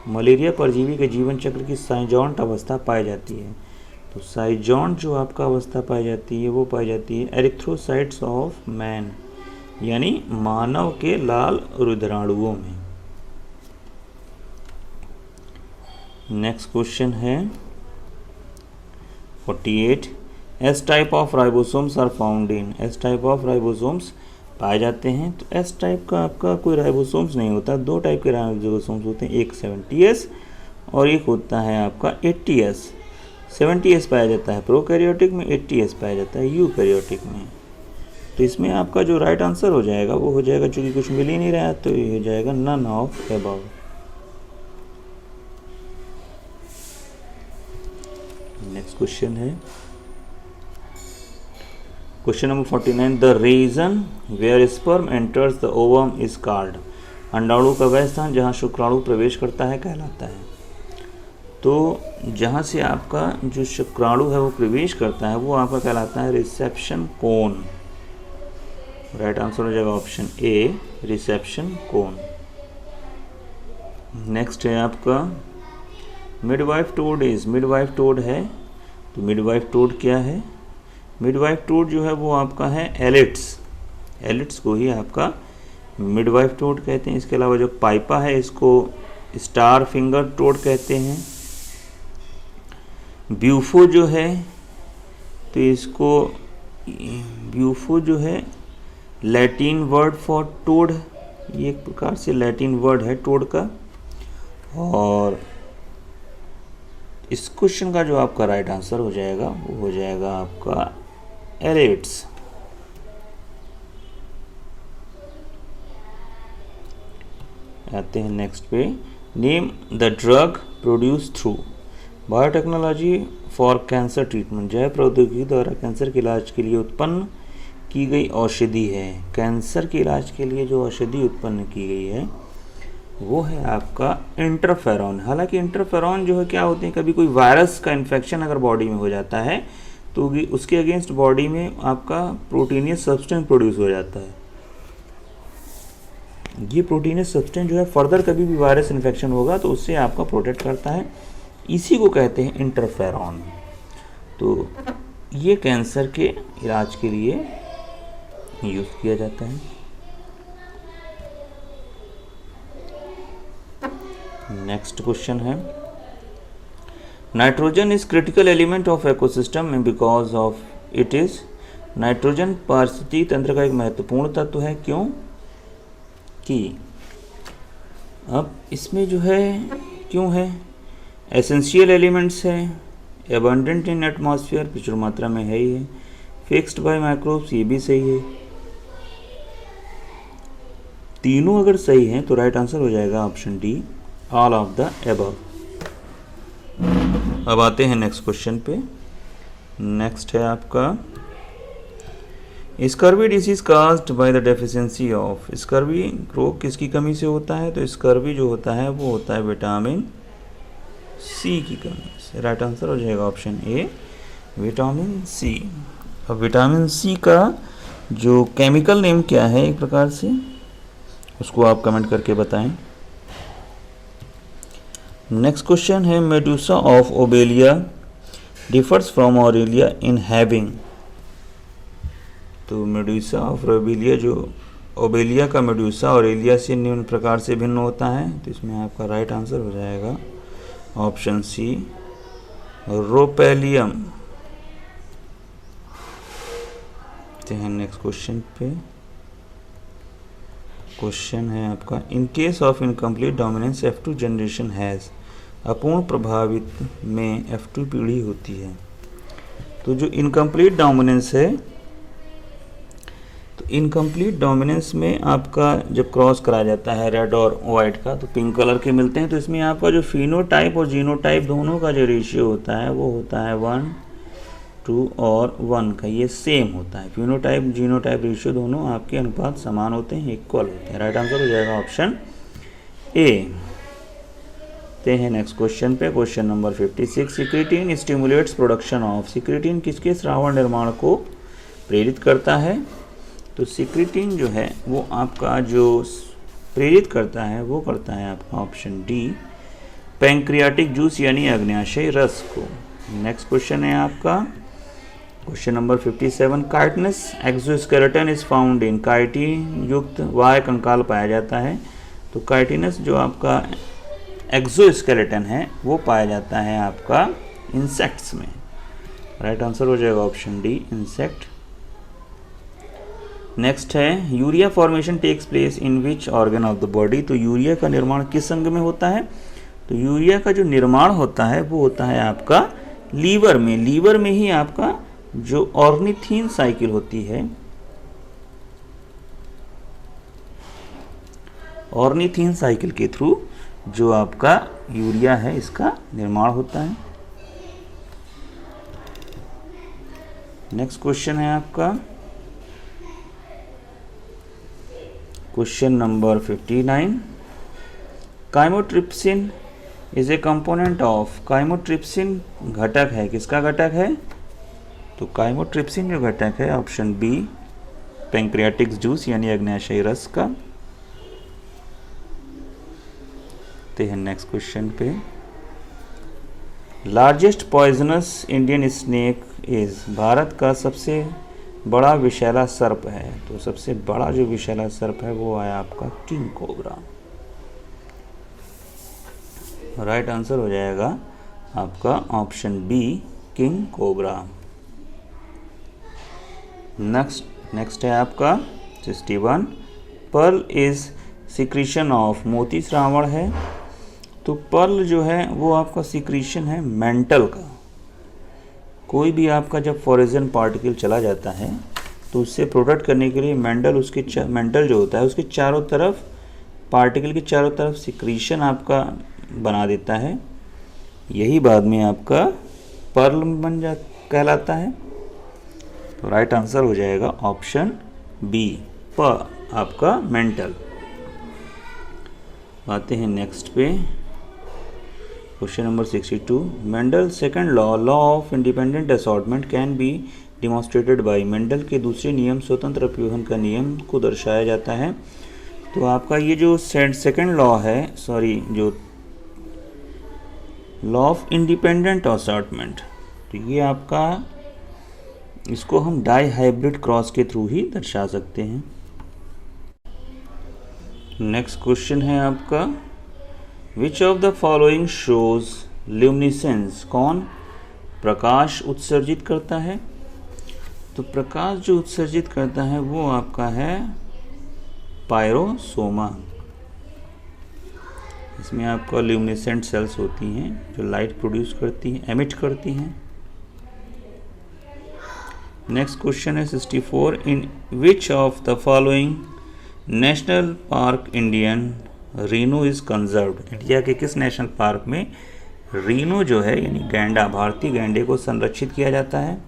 Malaria परजीवी के जीवन चक्र की साइजॉन्ट अवस्था पाई जाती है। तो साइजॉन्ट जो आपका अवस्था पाई जाती है वो पाई जाती है एरिथ्रोसाइट्स ऑफ मैन, यानी मानव के लाल रुधिराणुओं में। नेक्स्ट क्वेश्चन है 48 S type of ribosomes are found in. S type of ribosomes पाए जाते हैं। तो एस टाइप का आपका कोई राइबोसोम्स नहीं होता, 2 टाइप के राइबोसोम्स होते हैं, एक 70S और एक होता है आपका 80S। 70S पाया जाता है प्रोकैरियोटिक में, 80S पाया जाता है यूकैरियोटिक में। तो इसमें आपका जो राइट आंसर हो जाएगा वो हो जाएगा, चूँकि कुछ मिल ही नहीं रहा है तो ये हो जाएगा none of above. Next question है question number 49 the region where sperm enters the ovum is called. अंडाणु का वह स्थान जहाँ शुक्राणु प्रवेश करता है कहलाता है। तो जहाँ से आपका जो शुक्राणु है वो प्रवेश करता है वो आपका कहलाता है रिसेप्शन कोन। राइट आंसर हो जाएगा option A reception cone. Next है आपका midwife toad is. Midwife toad है, तो मिडवाइफ टोड क्या है? मिडवाइफ टोड जो है वो आपका है एलिट्स। एलिट्स को ही आपका मिडवाइफ टोड कहते हैं। इसके अलावा जो पाइपा है इसको स्टार फिंगर टोड कहते हैं। ब्यूफो जो है तो इसको ब्यूफो जो है लैटिन वर्ड फॉर टोड, ये एक प्रकार से लैटिन वर्ड है टोड का। और इस क्वेश्चन का जो आपका राइट आंसर हो जाएगा वो हो जाएगा आपका एलिट्स। आते हैं नेक्स्ट पे name the drug produce through biotechnology for cancer treatment. जैव प्रौद्योगिकी द्वारा कैंसर के इलाज के लिए उत्पन्न की गई औषधि है। कैंसर के इलाज के लिए जो औषधि उत्पन्न की गई है वो है आपका इंटरफेरॉन। हालांकि इंटरफेरॉन जो है क्या होते हैं, कभी कोई वायरस का इन्फेक्शन अगर बॉडी में हो जाता है तो उसके अगेंस्ट बॉडी में आपका प्रोटीनियस सब्सटेंस प्रोड्यूस हो जाता है। ये प्रोटीनियस सब्सटेंस जो है फर्दर कभी भी वायरस इन्फेक्शन होगा तो उससे आपका प्रोटेक्ट करता है, इसी को कहते हैं इंटरफेरॉन। तो ये कैंसर के इलाज के लिए यूज़ किया जाता है। नेक्स्ट क्वेश्चन है nitrogen is critical element of ecosystem because of it is, nitrogen पारिस्थितिकी तंत्र का एक महत्वपूर्ण तत्व है, क्यों कि अब इसमें जो है क्यों है, एसेंशियल एलिमेंट्स है, एबंडेंट इन एटमॉस्फेयर, प्रचुर मात्रा में है ही है, फिक्स्ड बाय माइक्रोब्स, ये भी सही है। तीनों अगर सही हैं तो राइट आंसर हो जाएगा option D, all of the above. अब आते हैं नेक्स्ट क्वेश्चन पे। नेक्स्ट है आपका, scurvy disease caused by the deficiency of, scurvy रोग किसकी कमी से होता है, तो स्कर्वी जो होता है वो होता है विटामिन सी की कमी से। राइट आंसर हो जाएगा ऑप्शन ए, विटामिन सी। अब विटामिन सी का जो केमिकल नेम क्या है एक प्रकार से, उसको आप कमेंट करके बताएं। नेक्स्ट क्वेश्चन है, Medusa of Obelia differs from Aurelia in having, तो मेडुसा ऑफ ओबेलिया, जो ओबेलिया का मेडुसा ऑरेलिया से निम्न प्रकार से भिन्न होता है, तो इसमें आपका राइट आंसर हो जाएगा ऑप्शन सी, रोपेलियम। नेक्स्ट क्वेश्चन पे क्वेश्चन है आपका, in case of incomplete dominance F2 generation has, अपूर्ण प्रभावित में F2 पीढ़ी होती है। तो जो इनकम्प्लीट डोमिनेंस है, तो इनकम्प्लीट डोमिनेंस में आपका जब क्रॉस कराया जाता है रेड और वाइट का, तो पिंक कलर के मिलते हैं, तो इसमें आपका जो फिनोटाइप और जीनोटाइप दोनों का जो रेशियो होता है वो होता है 1:2 और 1 का, ये सेम होता है। फिनोटाइप जीनोटाइप रेशियो दोनों आपके अनुपात समान होते हैं, इक्वल होते हैं। राइट आंसर हो जाएगा ऑप्शन ए। ते हैं नेक्स्ट क्वेश्चन पे, question number 56, secretin stimulates production of, secretin किसके स्राव निर्माण को प्रेरित करता है, तो सिक्रेटिन जो है वो आपका जो प्रेरित करता है वो करता है आपका ऑप्शन डी, पैंक्रियाटिक जूस यानी अग्न्याशय रस को। नेक्स्ट क्वेश्चन है आपका question number 57, chitinous exoskeleton is found in, chitin युक्त वाय कंकाल पाया जाता है, तो काइटिनस जो आपका एक्सोस्केलेटन है वो पाया जाता है आपका इंसेक्ट्स में। राइट आंसर हो जाएगा ऑप्शन डी, इंसेक्ट। नेक्स्ट है, urea formation takes place in which organ of the body, तो यूरिया का निर्माण किस अंग में होता है, तो यूरिया का जो निर्माण होता है वो होता है आपका लीवर में। लीवर में ही आपका जो ऑर्निथीन साइकिल होती है, ऑर्निथीन साइकिल के थ्रू जो आपका यूरिया है इसका निर्माण होता है। नेक्स्ट क्वेश्चन है आपका question number 59, chymotrypsin is a component of, chymotrypsin घटक है, किसका घटक है, तो काइमोट्रिप्सिन जो घटक है ऑप्शन बी, पैंक्रियाटिक जूस यानी अग्न्याशय रस का। ते हैं नेक्स्ट क्वेश्चन पे, largest poisonous Indian snake is, Bharat का सबसे बड़ा विषैला सर्प है, तो सबसे बड़ा जो विषैला सर्प है वो है आपका किंग कोबरा। राइट आंसर हो जाएगा आपका option B, king cobra. Next है आपका 61, पर्ल इज सिक्रीशन ऑफ, मोती श्रावण है, तो पर्ल जो है वो आपका सिक्रीशन है मेंटल का। कोई भी आपका जब फॉरेजन पार्टिकल चला जाता है तो उससे प्रोटेक्ट करने के लिए मेंटल जो होता है उसके चारों तरफ, पार्टिकल के चारों तरफ सिक्रीशन आपका बना देता है, यही बाद में आपका पर्ल कहलाता है। तो राइट आंसर हो जाएगा ऑप्शन बी, प आपका मेंटल। आते हैं नेक्स्ट पे, question number 62, Mendel second law of independent assortment can be demonstrated by, Mendel के दूसरे नियम स्वतंत्र अपव्यूहन का नियम को दर्शाया जाता है। तो आपका ये जो सेकंड लॉ है, जो लॉ ऑफ इंडिपेंडेंट असॉर्टमेंट, तो ये आपका, इसको हम डाई हाइब्रिड क्रॉस के थ्रू ही दर्शा सकते हैं। नेक्स्ट क्वेश्चन है आपका, which of the following shows luminescence कौन प्रकाश उत्सर्जित करता है? तो प्रकाश जो उत्सर्जित करता है वो आपका है पायरोसोमा। इसमें आपका ल्यूमिनेसेंट सेल्स होती हैं जो लाइट प्रोड्यूस करती हैं, एमिट करती हैं। नेक्स्ट क्वेश्चन है 64, in which of the following national park Indian rhino is conserved? India के किस नेशनल पार्क में रीनो जो है यानी गैंडा, भारतीय गैंडे को संरक्षित किया जाता है?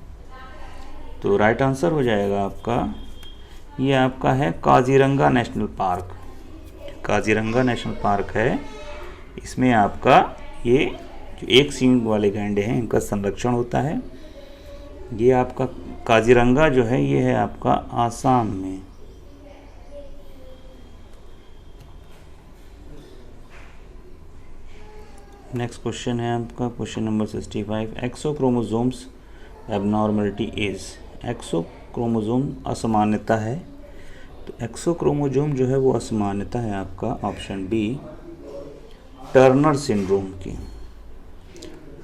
तो राइट आंसर हो जाएगा आपका, ये आपका है Kaziranga national park. Kaziranga national park है, इसमें आपका ये जो एक सींग वाले गैंडे हैं इनका संरक्षण होता है। ये आपका काजीरंगा जो है ये है आपका आसाम में। नेक्स्ट क्वेश्चन है आपका क्वेश्चन नंबर 65, एक्सोक्रोमोसोम्स एबनॉर्मलिटी इज? एक्सोक्रोमोसोम असामान्यता है, तो एक्सोक्रोमोसोम जो है वो असामान्यता है आपका ऑप्शन बी टर्नर सिंड्रोम की।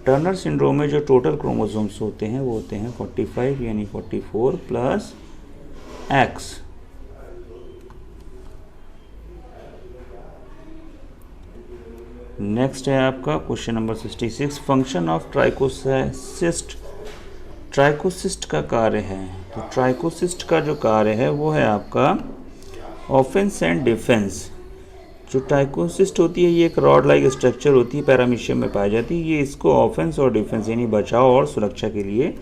टर्नर सिंड्रोम में जो टोटल क्रोमोसोम्स होते हैं वो होते हैं 45 यानी 44 प्लस एक्स। नेक्स्ट है आपका question number 66, function of trichocyst. Trichocyst का कार्य है, तो ट्राइकोसिस्ट का जो कार्य है वो है आपका ऑफेंस एंड डिफेंस। जो ट्राइकोसिस्ट होती है ये एक रॉड लाइक स्ट्रक्चर होती है, पैरामीशियम में पाई जाती है। ये इसको ऑफेंस और डिफेंस यानी बचाव और सुरक्षा के लिए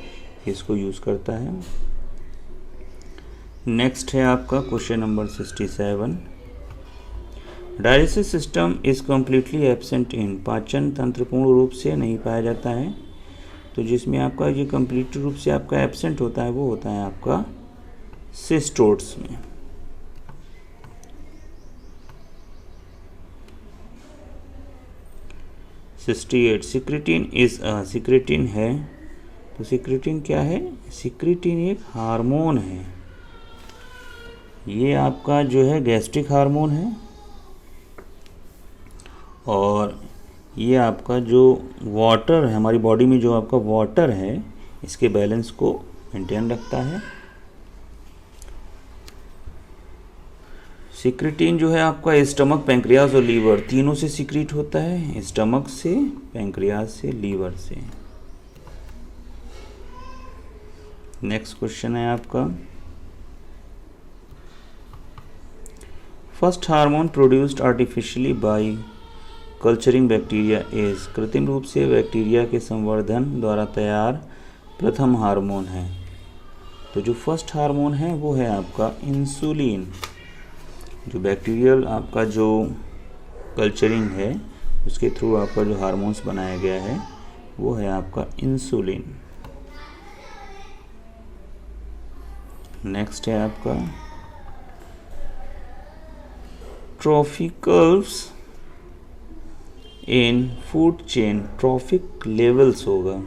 इसको यूज़ करता है। नेक्स्ट है आपका question number 67, digestive system is completely absent in? पाचन तंत्र पूर्ण रूप से नहीं पाया जाता है, तो जिसमें आपका ये कम्प्लीट रूप से आपका एब्सेंट होता है वो होता है आपका सिस्टोड्स में। सिक्रेटिन इज सिक्रेटिन है, तो सिक्रेटिन क्या है? सिक्रेटिन एक हार्मोन है, ये आपका जो है गैस्ट्रिक हार्मोन है और ये आपका जो वाटर है हमारी बॉडी में, जो आपका वाटर है इसके बैलेंस को मेंटेन रखता है। सिक्रेटिन जो है आपका स्टमक, पैंक्रियाज और लीवर तीनों से सिक्रीट होता है, स्टमक से, पैंक्रियाज से, लीवर से। नेक्स्ट क्वेश्चन है आपका, first hormone produced artificially by culturing bacteria is? कृत्रिम रूप से बैक्टीरिया के संवर्धन द्वारा तैयार प्रथम हार्मोन है, तो जो फर्स्ट हार्मोन है वो है आपका इंसुलिन। जो बैक्टीरियल आपका जो कल्चरिंग है उसके थ्रू आपका जो हार्मोन्स बनाया गया है वो है आपका इंसुलिन। नेक्स्ट है आपका trophic levels in food chain. Trophic levels होगा,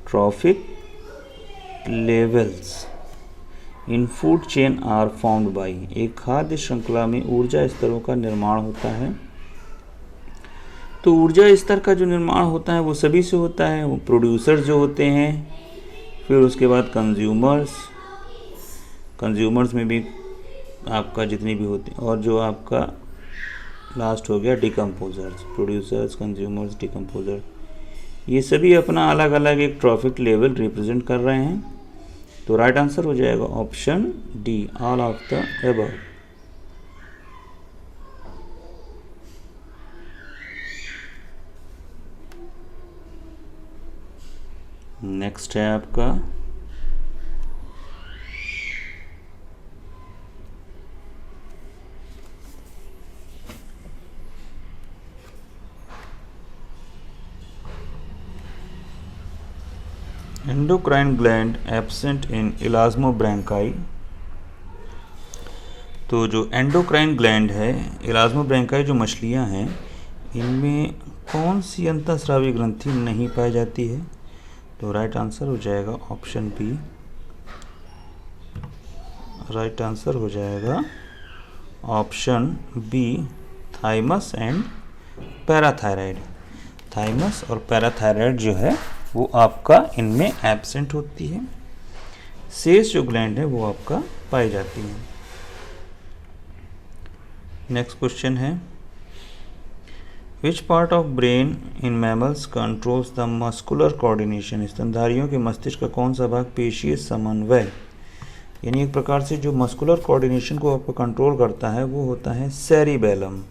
trophic levels in food chain are formed by. एक खाद्य श्रृंखला में ऊर्जा स्तरों का निर्माण होता है, तो ऊर्जा स्तर का जो निर्माण होता है वो सभी से होता है, वो प्रोड्यूसर्स जो होते हैं, फिर उसके बाद कंज्यूमर्स में भी आपका जितने भी होते हैं, और जो आपका लास्ट हो गया डिकम्पोजर्स। प्रोड्यूसर्स, कंज्यूमर्स, डिकम्पोजर, ये सभी अपना अलग अलग एक ट्रॉफिक लेवल रिप्रेजेंट कर रहे हैं, तो राइट आंसर हो जाएगा option D, all of the above. Next है आपका एंडोक्राइन ग्लैंड एब्सेंट इन इलाज्मोब्रैंकाई। तो जो एंडोक्राइन ग्लैंड है, इलाज्मोब्रैंकाई जो मछलियां हैं, इनमें कौन सी अंतःस्रावी ग्रंथि नहीं पाई जाती है? तो राइट आंसर हो जाएगा ऑप्शन बी। राइट आंसर हो जाएगा option B, thymus and parathyroid. Thymus और पैराथायराइड जो है वो आपका इनमें एब्सेंट होती है। शेष जो ग्लैंड है वो आपका पाई जाती है। नेक्स्ट क्वेश्चन है, which part of brain in mammals controls the muscular coordination. स्तनधारियों के मस्तिष्क का कौन सा भाग पेशीय समन्वय यानी एक प्रकार से जो मस्कुलर कोऑर्डिनेशन को आपको कंट्रोल करता है वो होता है सेरिबेलम।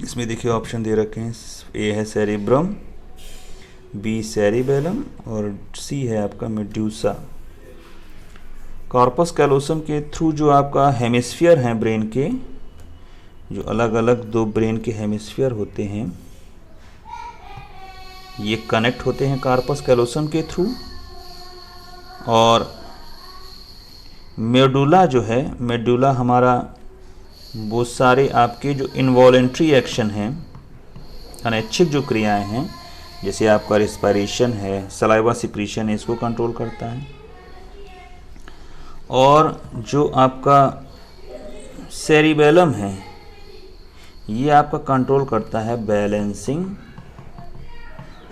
इसमें देखिए ऑप्शन दे रखे हैं, ए है सेरिब्रम, बी सेरिबेलम और सी है आपका मेड्यूसा। कॉर्पस कैलोसम के थ्रू जो आपका हेमिस्फीयर हैं ब्रेन के, जो अलग अलग दो ब्रेन के हेमिस्फीयर होते हैं, ये कनेक्ट होते हैं कॉर्पस कैलोसम के थ्रू। और मेडुला जो है, मेडुला हमारा वो सारे आपके जो इनवॉलेंट्री एक्शन हैं, अनैच्छिक जो क्रियाएं हैं, जैसे आपका रिस्पायरेशन है, सलाइवा सिक्रीशन है, इसको कंट्रोल करता है। और जो आपका सेरिबेलम है ये आपका कंट्रोल करता है बैलेंसिंग,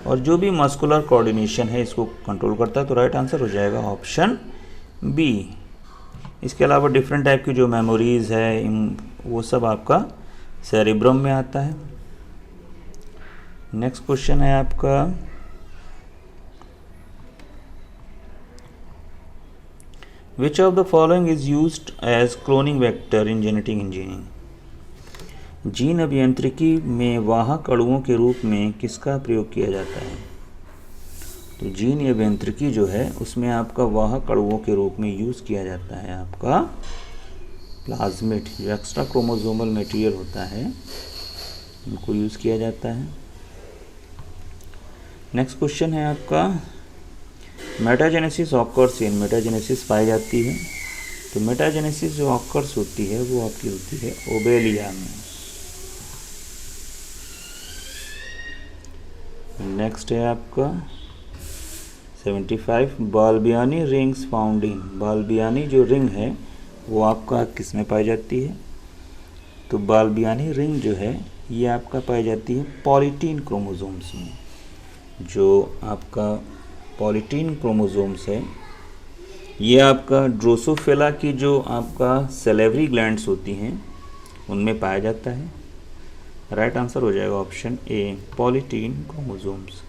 और जो भी मस्कुलर कोऑर्डिनेशन है इसको कंट्रोल करता है। तो राइट आंसर हो जाएगा ऑप्शन बी। इसके अलावा डिफरेंट टाइप की जो मेमोरीज है वो सब आपका सेरिब्रम में आता है। नेक्स्ट क्वेश्चन है आपका, which of the following is used as cloning vector in genetic engineering. Gene अभियांत्रिकी में वाहक अणुओं के रूप में किसका प्रयोग किया जाता है। तो जीन अभियांत्रिकी जो है उसमें आपका वाहक अणुओं के रूप में यूज़ किया जाता है आपका प्लाज्मिड, जो एक्स्ट्रा क्रोमोसोमल मटेरियल होता है उनको यूज़ किया जाता है। नेक्स्ट क्वेश्चन है आपका, मेटाजेनेसिस ऑकर्स इन, मेटाजेनेसिस पाई जाती है। तो मेटाजेनेसिस जो ऑकर्स होती है वो आपकी होती है ओबेलिया में। नेक्स्ट है आपका 75, बाल्बियानी रिंग्स फाउंड इन। बाल्बियानी जो रिंग है वो आपका किस में पाई जाती है। तो बाल्बियानी रिंग जो है ये आपका पाई जाती है पॉलीटीन क्रोमोसोम्स में। जो आपका पॉलीटीन क्रोमोसोम्स है ये आपका ड्रोसोफिला की जो आपका सैलिवरी ग्लैंड्स होती हैं उनमें पाया जाता है। राइट आंसर हो जाएगा ऑप्शन ए, पॉलीटीन क्रोमोसोम्स।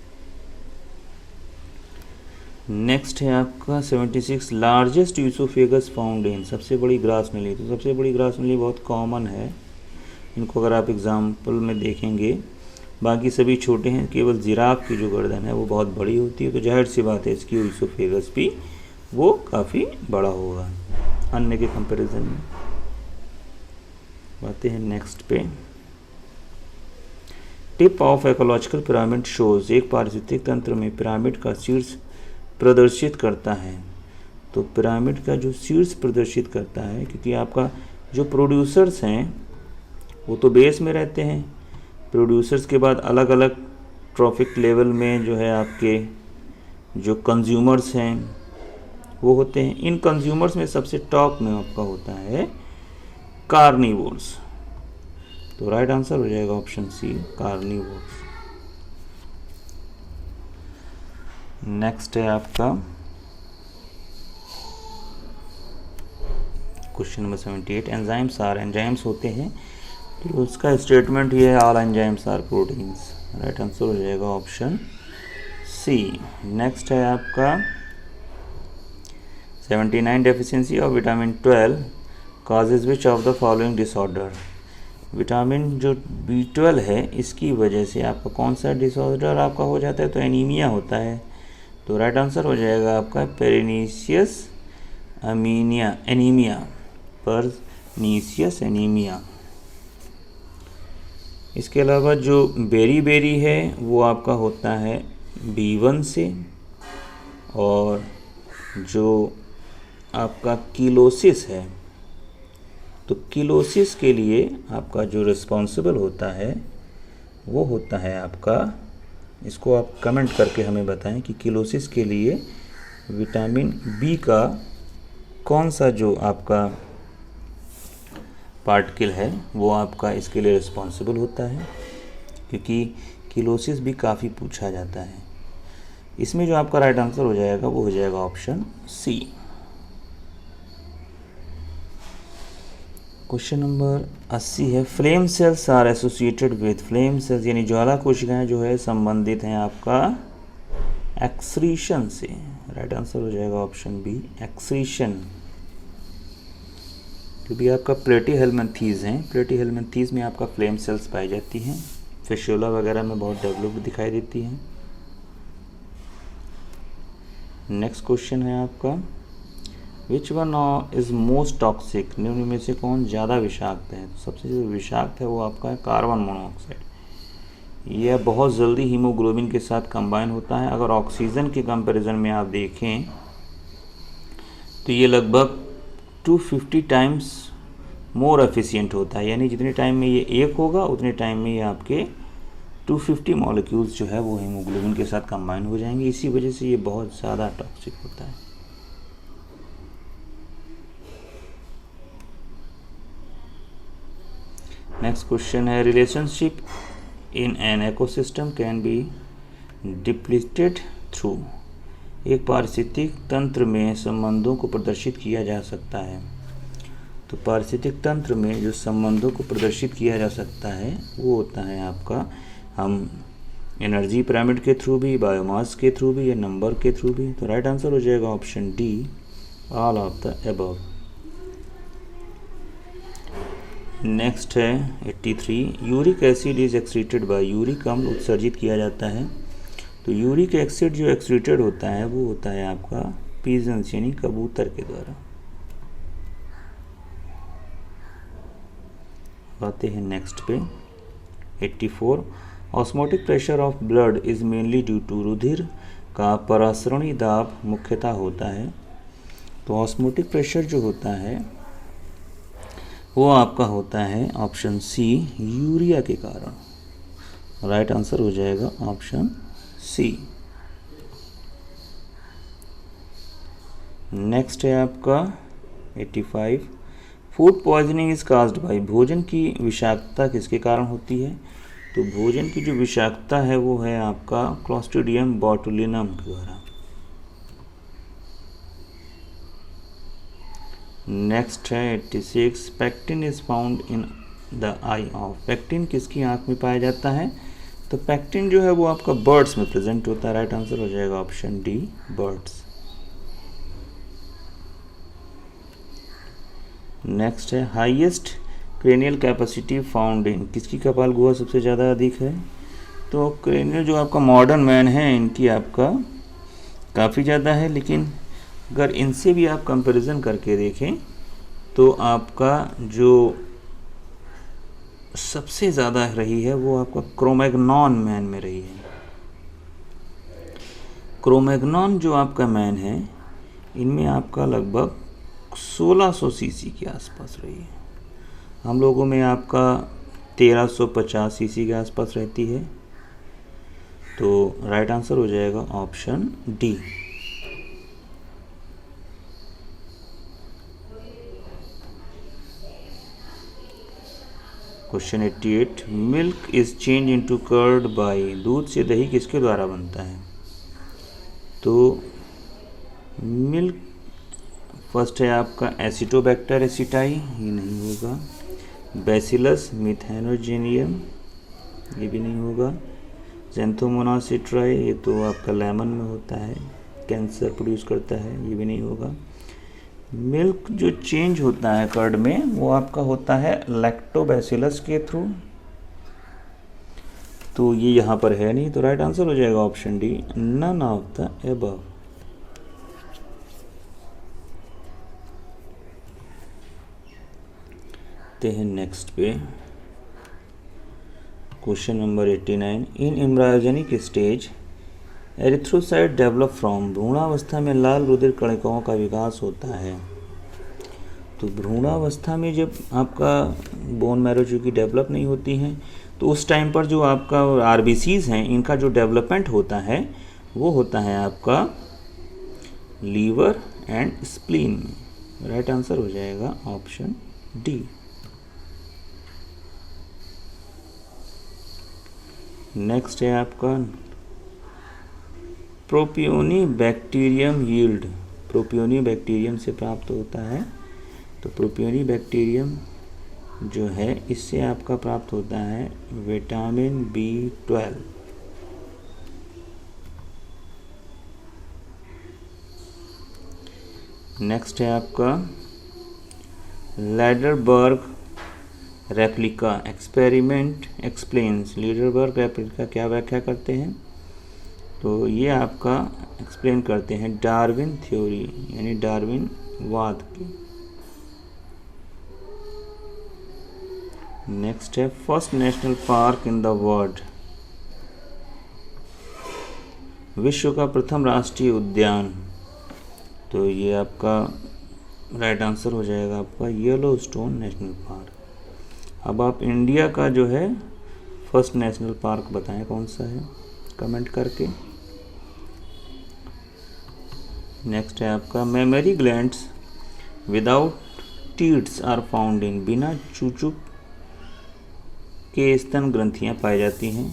नेक्स्ट है आपका 76, लार्जेस्ट यूसोफेगस फाउंड इन। सबसे बड़ी ग्रास नली, तो सबसे बड़ी ग्रास नली बहुत कॉमन है, इनको अगर आप एग्जाम्पल में देखेंगे बाकी सभी छोटे हैं, केवल जिराफ की जो गर्दन है वो बहुत बड़ी होती है। तो जाहिर सी बात है इसकी यूसोफेगस भी वो काफ़ी बड़ा होगा अन्य के कंपैरिजन में। आते हैं नेक्स्ट पे, tip of ecological pyramid shows. एक पारिस्थितिक तंत्र में पिरामिड का शीर्ष प्रदर्शित करता है। तो पिरामिड का जो शीर्ष प्रदर्शित करता है, क्योंकि आपका जो प्रोड्यूसर्स हैं वो तो बेस में रहते हैं, प्रोड्यूसर्स के बाद अलग अलग ट्रॉफिक लेवल में जो है आपके जो कंज्यूमर्स हैं वो होते हैं। इन कंज्यूमर्स में सबसे टॉप में आपका होता है कार्निवोर्स। तो राइट आंसर हो जाएगा ऑप्शन सी, कार्निवोर्स। नेक्स्ट है आपका question number 78, enzymes are, enzymes होते हैं। तो उसका स्टेटमेंट ये है, all enzymes are proteins. Right answer हो जाएगा ऑप्शन सी। नेक्स्ट है आपका 79, deficiency of vitamin 12 causes which of the following disorder. Vitamin जो B12 है इसकी वजह से आपका कौन सा डिसऑर्डर आपका हो जाता है। तो एनीमिया होता है। तो राइट आंसर हो जाएगा आपका पेरिनीशियस एनीमिया, परनीशियस एनीमिया। इसके अलावा जो बेरी है वो आपका होता है B1 से, और जो आपका किलोसिस है तो किलोसिस के लिए आपका जो रिस्पॉन्सिबल होता है वो होता है आपका, इसको आप कमेंट करके हमें बताएं कि किलोसिस के लिए विटामिन बी का कौन सा जो आपका पार्टिकल है वो आपका इसके लिए रिस्पॉन्सिबल होता है। क्योंकि किलोसिस भी काफ़ी पूछा जाता है। इसमें जो आपका राइट आंसर हो जाएगा वो हो जाएगा ऑप्शन सी। क्वेश्चन नंबर 80 है, flame cells are associated with, flame cells यानी ज्वाला कोशिकाएं जो है संबंधित हैं आपका एक्सक्रीशन से। राइट आंसर हो जाएगा ऑप्शन बी, एक्सक्रीशन। क्योंकि आपका प्लेटीहेल्मिन्थीज हैं, प्लेटीहेल्मिन्थीज में आपका फ्लेम सेल्स पाई जाती हैं, फिशोला वगैरह में बहुत डेवलप्ड दिखाई देती हैं। नेक्स्ट क्वेश्चन है आपका, which one is most toxic, निम्न में से कौन ज़्यादा विषाक्त है? तो सबसे जो विषाक्त है वो आपका है कार्बन मोनोऑक्साइड। यह बहुत जल्दी हीमोग्लोबिन के साथ कंबाइन होता है। अगर ऑक्सीजन के कंपैरिजन में आप देखें तो ये लगभग 250 टाइम्स मोर एफिशिएंट होता है, यानी जितने टाइम में ये एक होगा उतने टाइम में ये आपके 250 मॉलिक्यूल्स जो है वो हीमोग्लोबिन के साथ कंबाइन हो जाएंगे। इसी वजह से ये बहुत ज़्यादा टॉक्सिक होता है। नेक्स्ट क्वेश्चन है, relationship in an ecosystem can be depleted through, एक पारिस्थितिक तंत्र में संबंधों को प्रदर्शित किया जा सकता है। तो पारिस्थितिक तंत्र में जो संबंधों को प्रदर्शित किया जा सकता है वो होता है आपका, हम एनर्जी पिरामिड के थ्रू भी, बायोमास के थ्रू भी या नंबर के थ्रू भी। तो राइट आंसर हो जाएगा option D, all of the above. Next है 83, uric acid is excreted by, uric अम्ल उत्सर्जित किया जाता है। तो यूरिक एसिड जो एक्सक्रीटेड होता है वो होता है आपका पीजन्स यानी कबूतर के द्वारा। आते हैं नेक्स्ट पे 84, osmotic pressure of blood is mainly due to, रुधिर का परासरणी दाब मुख्यतः होता है। तो ऑस्मोटिक प्रेशर जो होता है वो आपका होता है ऑप्शन सी, यूरिया के कारण। राइट आंसर हो जाएगा ऑप्शन सी। नेक्स्ट है आपका 85, food poisoning is caused by, भोजन की विषाक्तता किसके कारण होती है? तो भोजन की जो विषाक्तता है वो है आपका क्लोस्ट्रीडियम बोटुलिनम द्वारा। नेक्स्ट है 86, pectin is found in the I of, pectin किसकी आंख में पाया जाता है? तो पैक्टिन जो है वो आपका बर्ड्स में प्रेजेंट होता है। राइट आंसर हो जाएगा ऑप्शन डी, बर्ड्स। नेक्स्ट है, highest cranial capacity found in, किसकी कपाल गुहा सबसे ज़्यादा अधिक है? तो क्रेनियल जो आपका मॉडर्न मैन है इनकी आपका काफ़ी ज़्यादा है, लेकिन अगर इनसे भी आप कंपैरिजन करके देखें तो आपका जो सबसे ज़्यादा रही है वो आपका क्रोमैग्नॉन मैन में रही है। क्रोमैग्नॉन जो आपका मैन है इनमें आपका लगभग 1600 सीसी के आसपास रही है। हम लोगों में आपका 1350 सीसी के आसपास रहती है। तो राइट आंसर हो जाएगा option D. Question 88, milk is change into curd by, दूध से दही किसके द्वारा बनता है? तो मिल्क फर्स्ट है आपका एसिटोबैक्टर एसिटाई, ये नहीं होगा। बैसिलस मिथेनोजेनियम, ये भी नहीं होगा। ज़ैंथोमोनास सिट्राई, ये तो आपका लेमन में होता है, कैंसर प्रोड्यूस करता है, ये भी नहीं होगा। मिल्क जो चेंज होता है कर्ड में वो आपका होता है लैक्टोबैसिलस के थ्रू, तो ये यहाँ पर है नहीं। तो राइट आंसर हो जाएगा option D, none of the above. ते हैं नेक्स्ट पे question number 89, in embryogenic stage erythrocyte develop from, भ्रूणावस्था में लाल रुधिर कणिकाओं का विकास होता है। तो भ्रूणावस्था में जब आपका बोन मैरो जो कि डेवलप नहीं होती हैं तो उस टाइम पर जो आपका आरबीसीज हैं इनका जो डेवलपमेंट होता है वो होता है आपका लीवर एंड स्प्लीन में। राइट आंसर हो जाएगा ऑप्शन डी। नेक्स्ट है आपका propioni bacterium yield, propioni bacterium से प्राप्त होता है। तो प्रोपियोनी बैक्टीरियम जो है इससे आपका प्राप्त होता है विटामिन B12। नेक्स्ट है आपका लैडरबर्ग रेप्लिका एक्सपेरिमेंट एक्सप्लेन्स। लैडरबर्ग रेप्लिका क्या व्याख्या करते हैं? तो ये आपका एक्सप्लेन करते हैं डार्विन थ्योरी यानी डार्विन वाद की। नेक्स्ट है first national park in the world, विश्व का प्रथम राष्ट्रीय उद्यान। तो ये आपका राइट आंसर हो जाएगा आपका येलोस्टोन नेशनल पार्क। अब आप इंडिया का जो है फर्स्ट नेशनल पार्क बताएं कौन सा है, कमेंट करके। नेक्स्ट है आपका mammary glands without teats are found in, बिना चूचुक के स्तन ग्रंथियां पाई जाती हैं।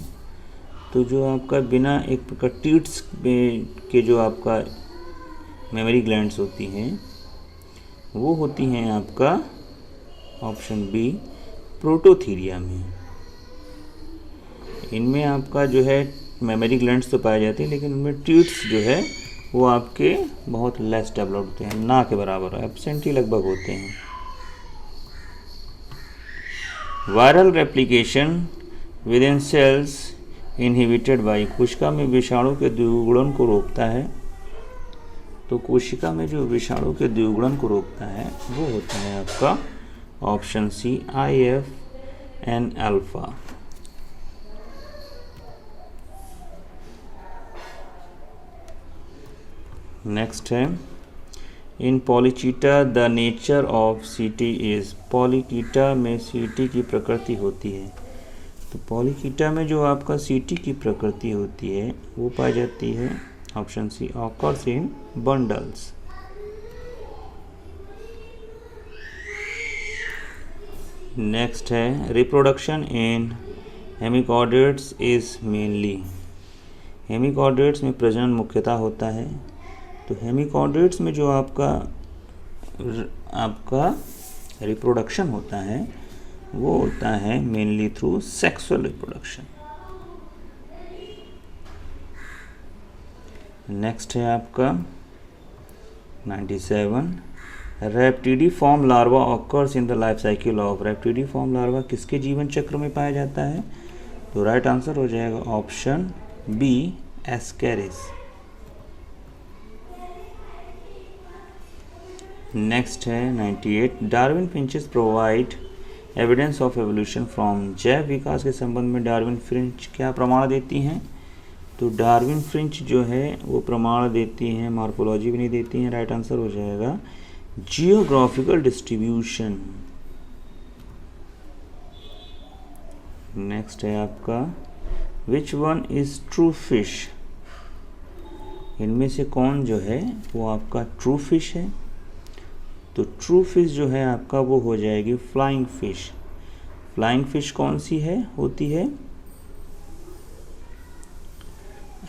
तो जो आपका बिना एक प्रकार टीट्स के जो आपका मेमोरी ग्लैंड्स होती हैं वो होती हैं आपका ऑप्शन बी प्रोटोथीरिया में। इनमें आपका जो है मेमोरी ग्लैंड्स तो पाए जाते हैं लेकिन उनमें टीट्स जो है वो आपके बहुत लेस डेवलप्ड होते हैं, ना के बराबर, एब्सेंट ही लगभग होते हैं। Viral replication within cells inhibited by, कोशिका में विषाणु के द्विगुणन को रोकता है। तो कोशिका में जो विषाणु के द्विगुणन को रोकता है वो होता है आपका option C IFN alpha. Next है in Polychaeta the nature of setae is, Polychaeta में सीटी की प्रकृति होती है। तो पॉलीचीटा में जो आपका सीटी की प्रकृति होती है वो पाई जाती है option C occurs in bundles. Next है reproduction in hemichordates is mainly, hemichordates में प्रजनन मुख्यतः होता है। तो हेमिकॉर्डेट्स में जो आपका रिप्रोडक्शन होता है वो होता है mainly through sexual reproduction. Next है आपका 97 rhabditiform larva occurs in the life cycle of, rhabditiform larva किसके जीवन चक्र में पाया जाता है? तो राइट आंसर हो जाएगा ऑप्शन बी एस्केरिस। नेक्स्ट है 98 Darwin finches provide evidence of evolution from, जैव विकास के संबंध में डार्विन फिंच क्या प्रमाण देती हैं? तो डार्विन फिंच जो है वो प्रमाण देती हैं, मॉर्फोलॉजी भी नहीं देती हैं। राइट आंसर हो जाएगा जियोग्राफिकल डिस्ट्रीब्यूशन। नेक्स्ट है आपका which one is true fish, इनमें से कौन जो है वो आपका ट्रू फिश है? तो ट्रू फिश जो है आपका वो हो जाएगी फ्लाइंग फिश। फ्लाइंग फिश कौन सी है होती है?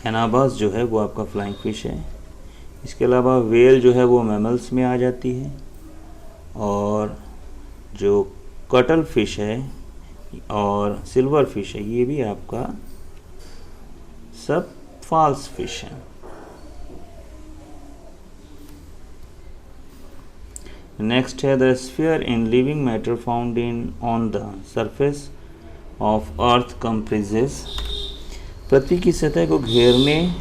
एनाबास जो है वो आपका फ्लाइंग फिश है। इसके अलावा वेल जो है वो मैमल्स में आ जाती है, और जो कटल फिश है और सिल्वर फिश है ये भी आपका सब फॉल्स फिश है। नेक्स्ट है the sphere in living matter found in on the surface of earth comprises, पृथ्वी की सतह को घेरने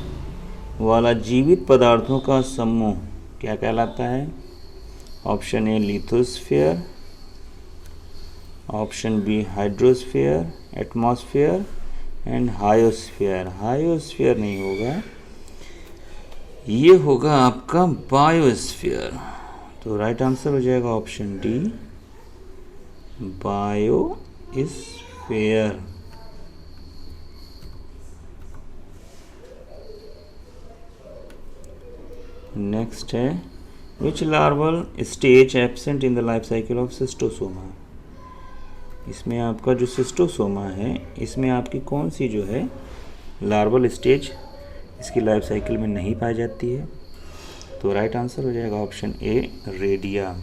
वाला जीवित पदार्थों का समूह क्या कहलाता है? Option A lithosphere, option B hydrosphere, atmosphere and biosphere. Biosphere नहीं होगा, ये होगा आपका बायोस्फीयर। तो राइट आंसर हो जाएगा ऑप्शन डी बायोस्फीयर। नेक्स्ट है which larval stage absent in the life cycle of Schistosoma, इसमें आपका जो सिस्टोसोमा है, इसमें आपकी कौन सी जो है लार्वल स्टेज इसकी लाइफ साइकिल में नहीं पाई जाती है। तो राइट आंसर हो जाएगा ऑप्शन ए, रेडिया।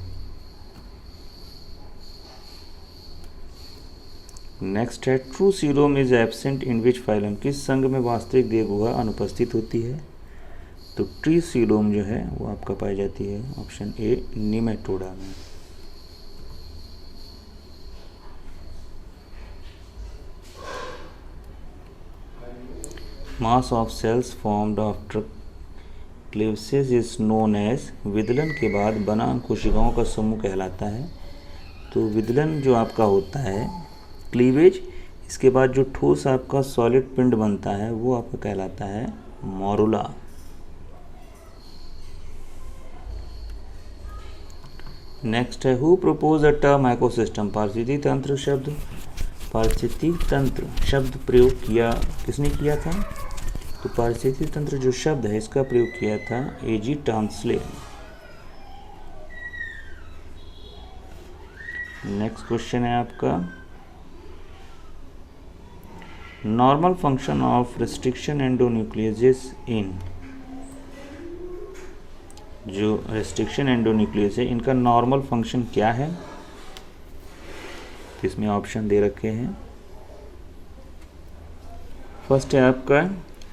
नेक्स्ट है true coelom is absent in which phylum, किस संघ में वास्तविक देवगुहा अनुपस्थित होती है। तो ट्री सीलोम जो है वो आपका पाई जाती है ऑप्शन ए, निमेटोडा में। Mass of cells formed after cleavage is known as, विदलन के बाद बना कोशिकाओं का समूह कहलाता है। तो विदलन जो आपका होता है, क्लीवेज, इसके बाद जो ठोस आपका सॉलिड पिंड बनता है वो आपका कहलाता है मॉरुला। नेक्स्ट है who propose a term ecosystem, पारिस्थितिकी तंत्र शब्द, पारिस्थितिकी तंत्र शब्द प्रयोग किया किसने किया था। तो पारिस्थितिकी तंत्र जो शब्द है इसका प्रयोग किया था एजी टांसले। नेक्स्ट क्वेश्चन है आपका normal function of restriction endonuclease in, जो रेस्ट्रिक्शन एंडोन्यूक्लियस है इनका नॉर्मल फंक्शन क्या है। तो इसमें ऑप्शन दे रखे हैं। फर्स्ट है आपका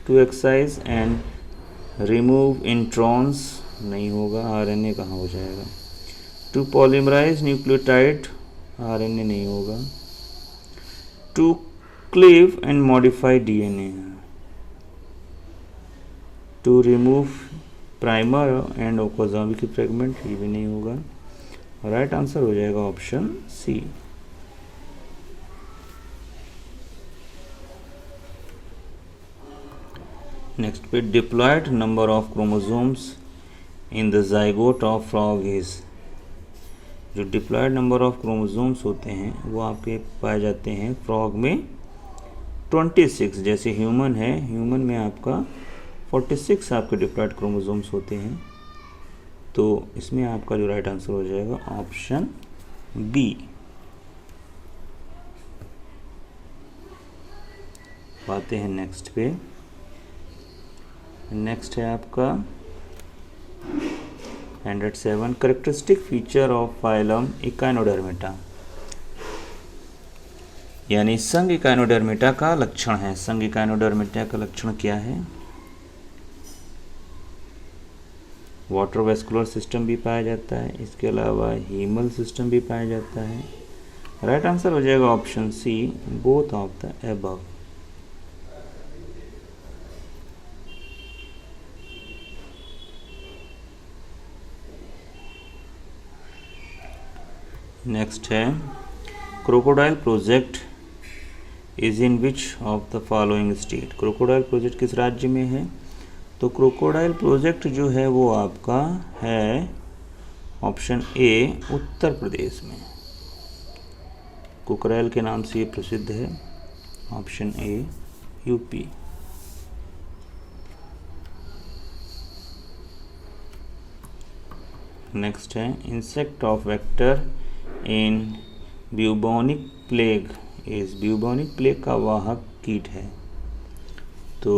to excise and remove introns, नहीं होगा, आरएनए कहाँ हो जाएगा। टू पॉलीमराइज न्यूक्लियोटाइड, आरएनए नहीं होगा। To cleave and modify DNA, to remove primer and Okazaki fragment, ये भी नहीं होगा। राइट आंसर हो जाएगा ऑप्शन सी। नेक्स्ट पे diploid number of chromosomes in the zygote of frog is, जो डिप्लॉयड नंबर ऑफ क्रोमोसोम्स होते हैं वो आपके पाए जाते हैं फ्रॉग में 26, जैसे ह्यूमन है, ह्यूमन में आपका 46 आपके डिप्लॉयड क्रोमोसोम्स होते हैं। तो इसमें आपका जो राइट आंसर हो जाएगा ऑप्शन बी। आते हैं नेक्स्ट पे। नेक्स्ट है आपका 107 characteristic feature of phylum Echinodermata, यानी संघ इकाइनोडर्मेटा का लक्षण है। संघ इकाइनोडर्मेटा का लक्षण क्या है। वाटर वेस्कुलर सिस्टम भी पाया जाता है, इसके अलावा हीमल सिस्टम भी पाया जाता है। राइट आंसर हो जाएगा option C, both of the above. Next है crocodile project is in which of the following state, crocodile project किस राज्य में है। तो क्रोकोडाइल प्रोजेक्ट जो है वो आपका है ऑप्शन ए, उत्तर प्रदेश में। कुकरैल के नाम से ये प्रसिद्ध है, ऑप्शन ए, यूपी। नेक्स्ट है insect of vector in bubonic plague is, bubonic plague का वाहक कीट है। तो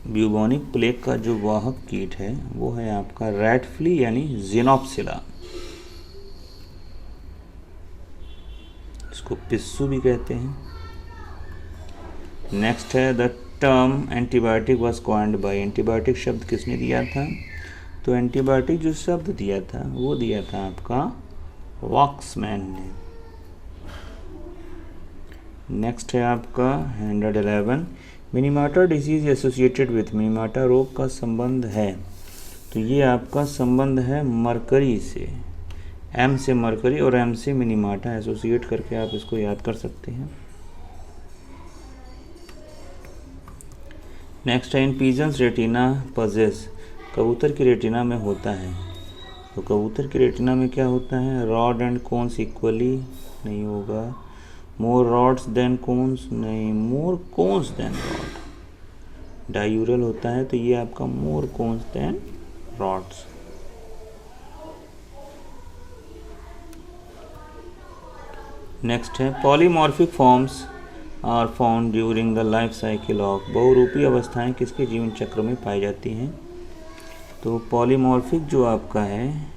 ब्यूबोनिक प्लेग का जो वाहक कीट है वो है आपका रैट फ्ली यानी ज़ेनोप्सिला, इसको पिस्सू भी कहते हैं। नेक्स्ट है the term antibiotic was coined bye, antibiotic शब्द किसने दिया था। तो एंटीबायोटिक जो शब्द दिया था वो दिया था आपका वॉक्समैन ने। नेक्स्ट है आपका 111 मिनीमाटा डिजीज एसोसिएटेड विथ, मिनीमाटा रोग का संबंध है। तो ये आपका संबंध है मरकरी से, एम से मरकरी और एम से मिनीमाटा, एसोसिएट करके आप इसको याद कर सकते हैं। नेक्स्ट है इन पीजन्स रेटिना पजेस, कबूतर की रेटिना में होता है। तो कबूतर की रेटिना में क्या होता है, रॉड एंड कोन्स इक्वली, नहीं होगा। मोर रॉड्स देन कोन्स, नहीं, more cones then rod. Diurnal होता है तो ये आपका more cones then rods. Next है polymorphic forms are found during the life cycle of. बहुरूपी अवस्थाएं किसके जीवन चक्र में पाई जाती हैं? तो पॉलीमॉर्फिक जो आपका है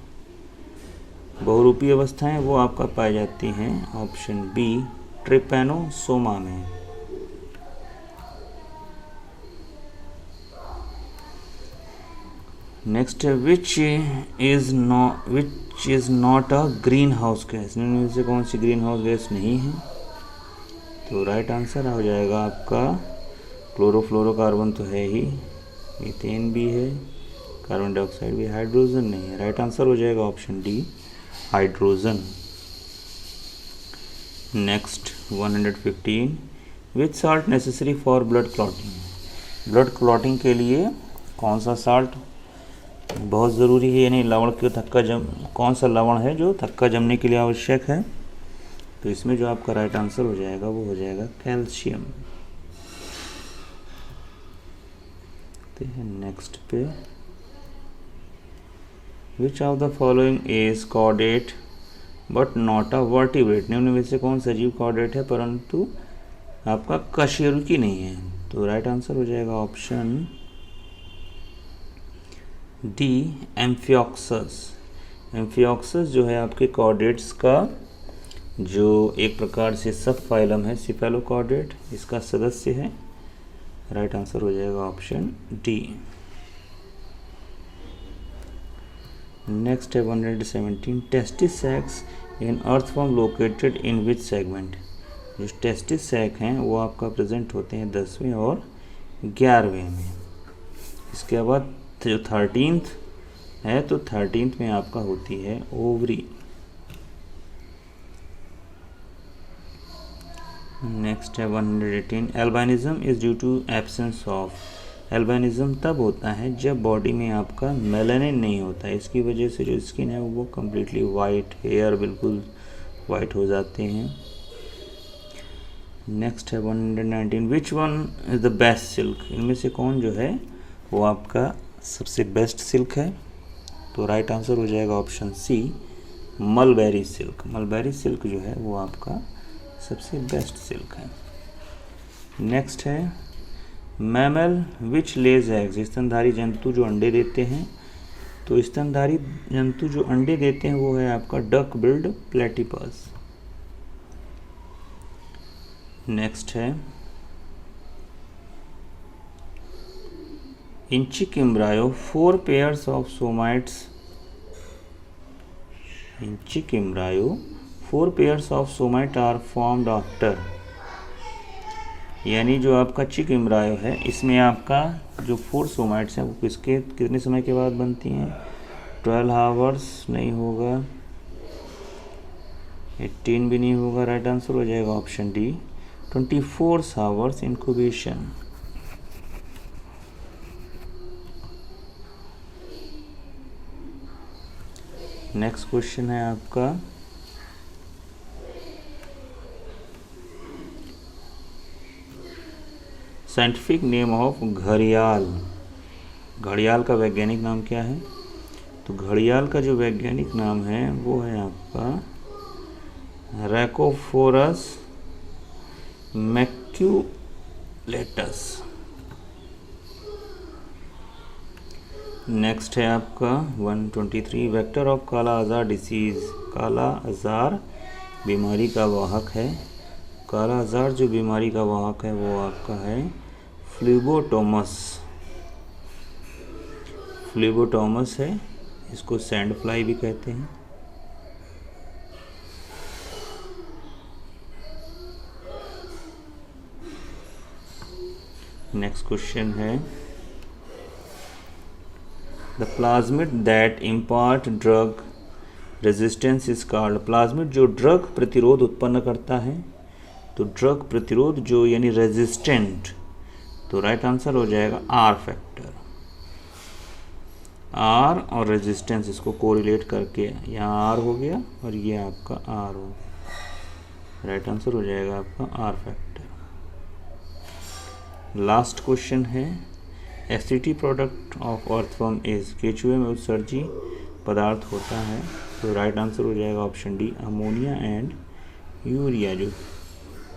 बहुरूपी अवस्थाएं वो आपका पाई जाती हैं ऑप्शन बी ट्रिपैनोसोमा में। नेक्स्ट है which is not a green house gas. इनमें से कौन सी ग्रीन हाउस गैस नहीं है? तो राइट आंसर हो जाएगा आपका क्लोरोफ्लोरोकार्बन तो है ही, मीथेन भी है, कार्बन डाइऑक्साइड भी, हाइड्रोजन नहीं है। राइट आंसर हो जाएगा option D hydrogen. Next 115 which salt necessary for blood clotting. Blood clotting के लिए कौन सा साल्ट बहुत ज़रूरी है, यानी लवण के थक्का कौन सा लवण है जो थक्का जमने के लिए आवश्यक है? तो इसमें जो आपका राइट आंसर हो जाएगा वो हो जाएगा कैल्शियम। तो नेक्स्ट पे विच of the following is chordate but not a vertebrate. निम्न में से कौन सा जीव कॉर्डेट है परंतु आपका कशेरुकी नहीं है? तो राइट आंसर हो जाएगा ऑप्शन डी एम्फियोक्सस। एम्फियोक्सस जो है आपके कॉर्डेट्स का जो एक प्रकार से सब फाइलम है सिफेलोकॉर्डेट, इसका सदस्य है। राइट आंसर हो जाएगा ऑप्शन डी। नेक्स्ट है 117 testis sacs in earthworm located in which segment. जो टेस्टिस सैक हैं वो आपका प्रेजेंट होते हैं 10वें और 11वें में। इसके बाद जो 13th है तो 13th में आपका होती है ओवरी। नेक्स्ट है 118 albinism is due to absence of. Albinism तब होता है जब बॉडी में आपका मेलानिन नहीं होता है, इसकी वजह से जो स्किन है वो कम्प्लीटली वाइट, हेयर बिल्कुल वाइट हो जाते हैं। नेक्स्ट है 119 which one is the best silk. इनमें से कौन जो है वो आपका सबसे बेस्ट सिल्क है? तो राइट आंसर हो जाएगा option C mulberry silk. Mulberry silk जो है वो आपका सबसे बेस्ट सिल्क है। नेक्स्ट है मैमल विच लेज एग्स। स्तनधारी जंतु जो अंडे देते हैं, तो स्तनधारी जंतु जो अंडे देते हैं वो है आपका डक बिल्ड प्लेटिपस। नेक्स्ट है in chick embryo 4 pairs of somites. In chick embryo 4 pairs of somite are formed after. यानी जो आपका चिक एम्ब्रायो है इसमें आपका जो 4 सोमाइट्स हैं वो कितने समय के बाद बनती हैं? 12 आवर्स नहीं होगा, 18 भी नहीं होगा। राइट आंसर हो जाएगा option D 24 hours incubation. Next question है आपका साइंटिफिक नेम ऑफ घड़ियाल। घड़ियाल का वैज्ञानिक नाम क्या है? तो घड़ियाल का जो वैज्ञानिक नाम है वो है आपका रैकोफोरस मैक्यूलेटस। नेक्स्ट है आपका 123 वेक्टर ऑफ काला आजार डिसीज। काला आजार बीमारी का वाहक है। काला आजार जो बीमारी का वाहक है वो आपका है फ्लूबोटोमस। फ्लूबोटोमस है, इसको सैंड फ्लाई भी कहते हैं। नेक्स्ट क्वेश्चन है the plasmid that impart drug resistance is called. Plasmid जो ड्रग प्रतिरोध उत्पन्न करता है, तो ड्रग प्रतिरोध जो यानी रेजिस्टेंट, तो राइट आंसर हो जाएगा आर फैक्टर। आर और रेजिस्टेंस इसको कोरिलेट करके यहाँ आर हो गया और ये आपका आर हो गया। राइट आंसर हो जाएगा आपका आर फैक्टर। लास्ट क्वेश्चन है acidity product of earthworm is. केचुए में उत्सर्जी पदार्थ होता है, तो राइट आंसर हो जाएगा option D ammonia and urea जो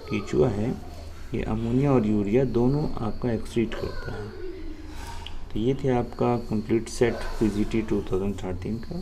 केचुआ है ये अमोनिया और यूरिया दोनों आपका एक्सक्रीट करता है। तो ये थे आपका कंप्लीट सेट PGT 2013 का।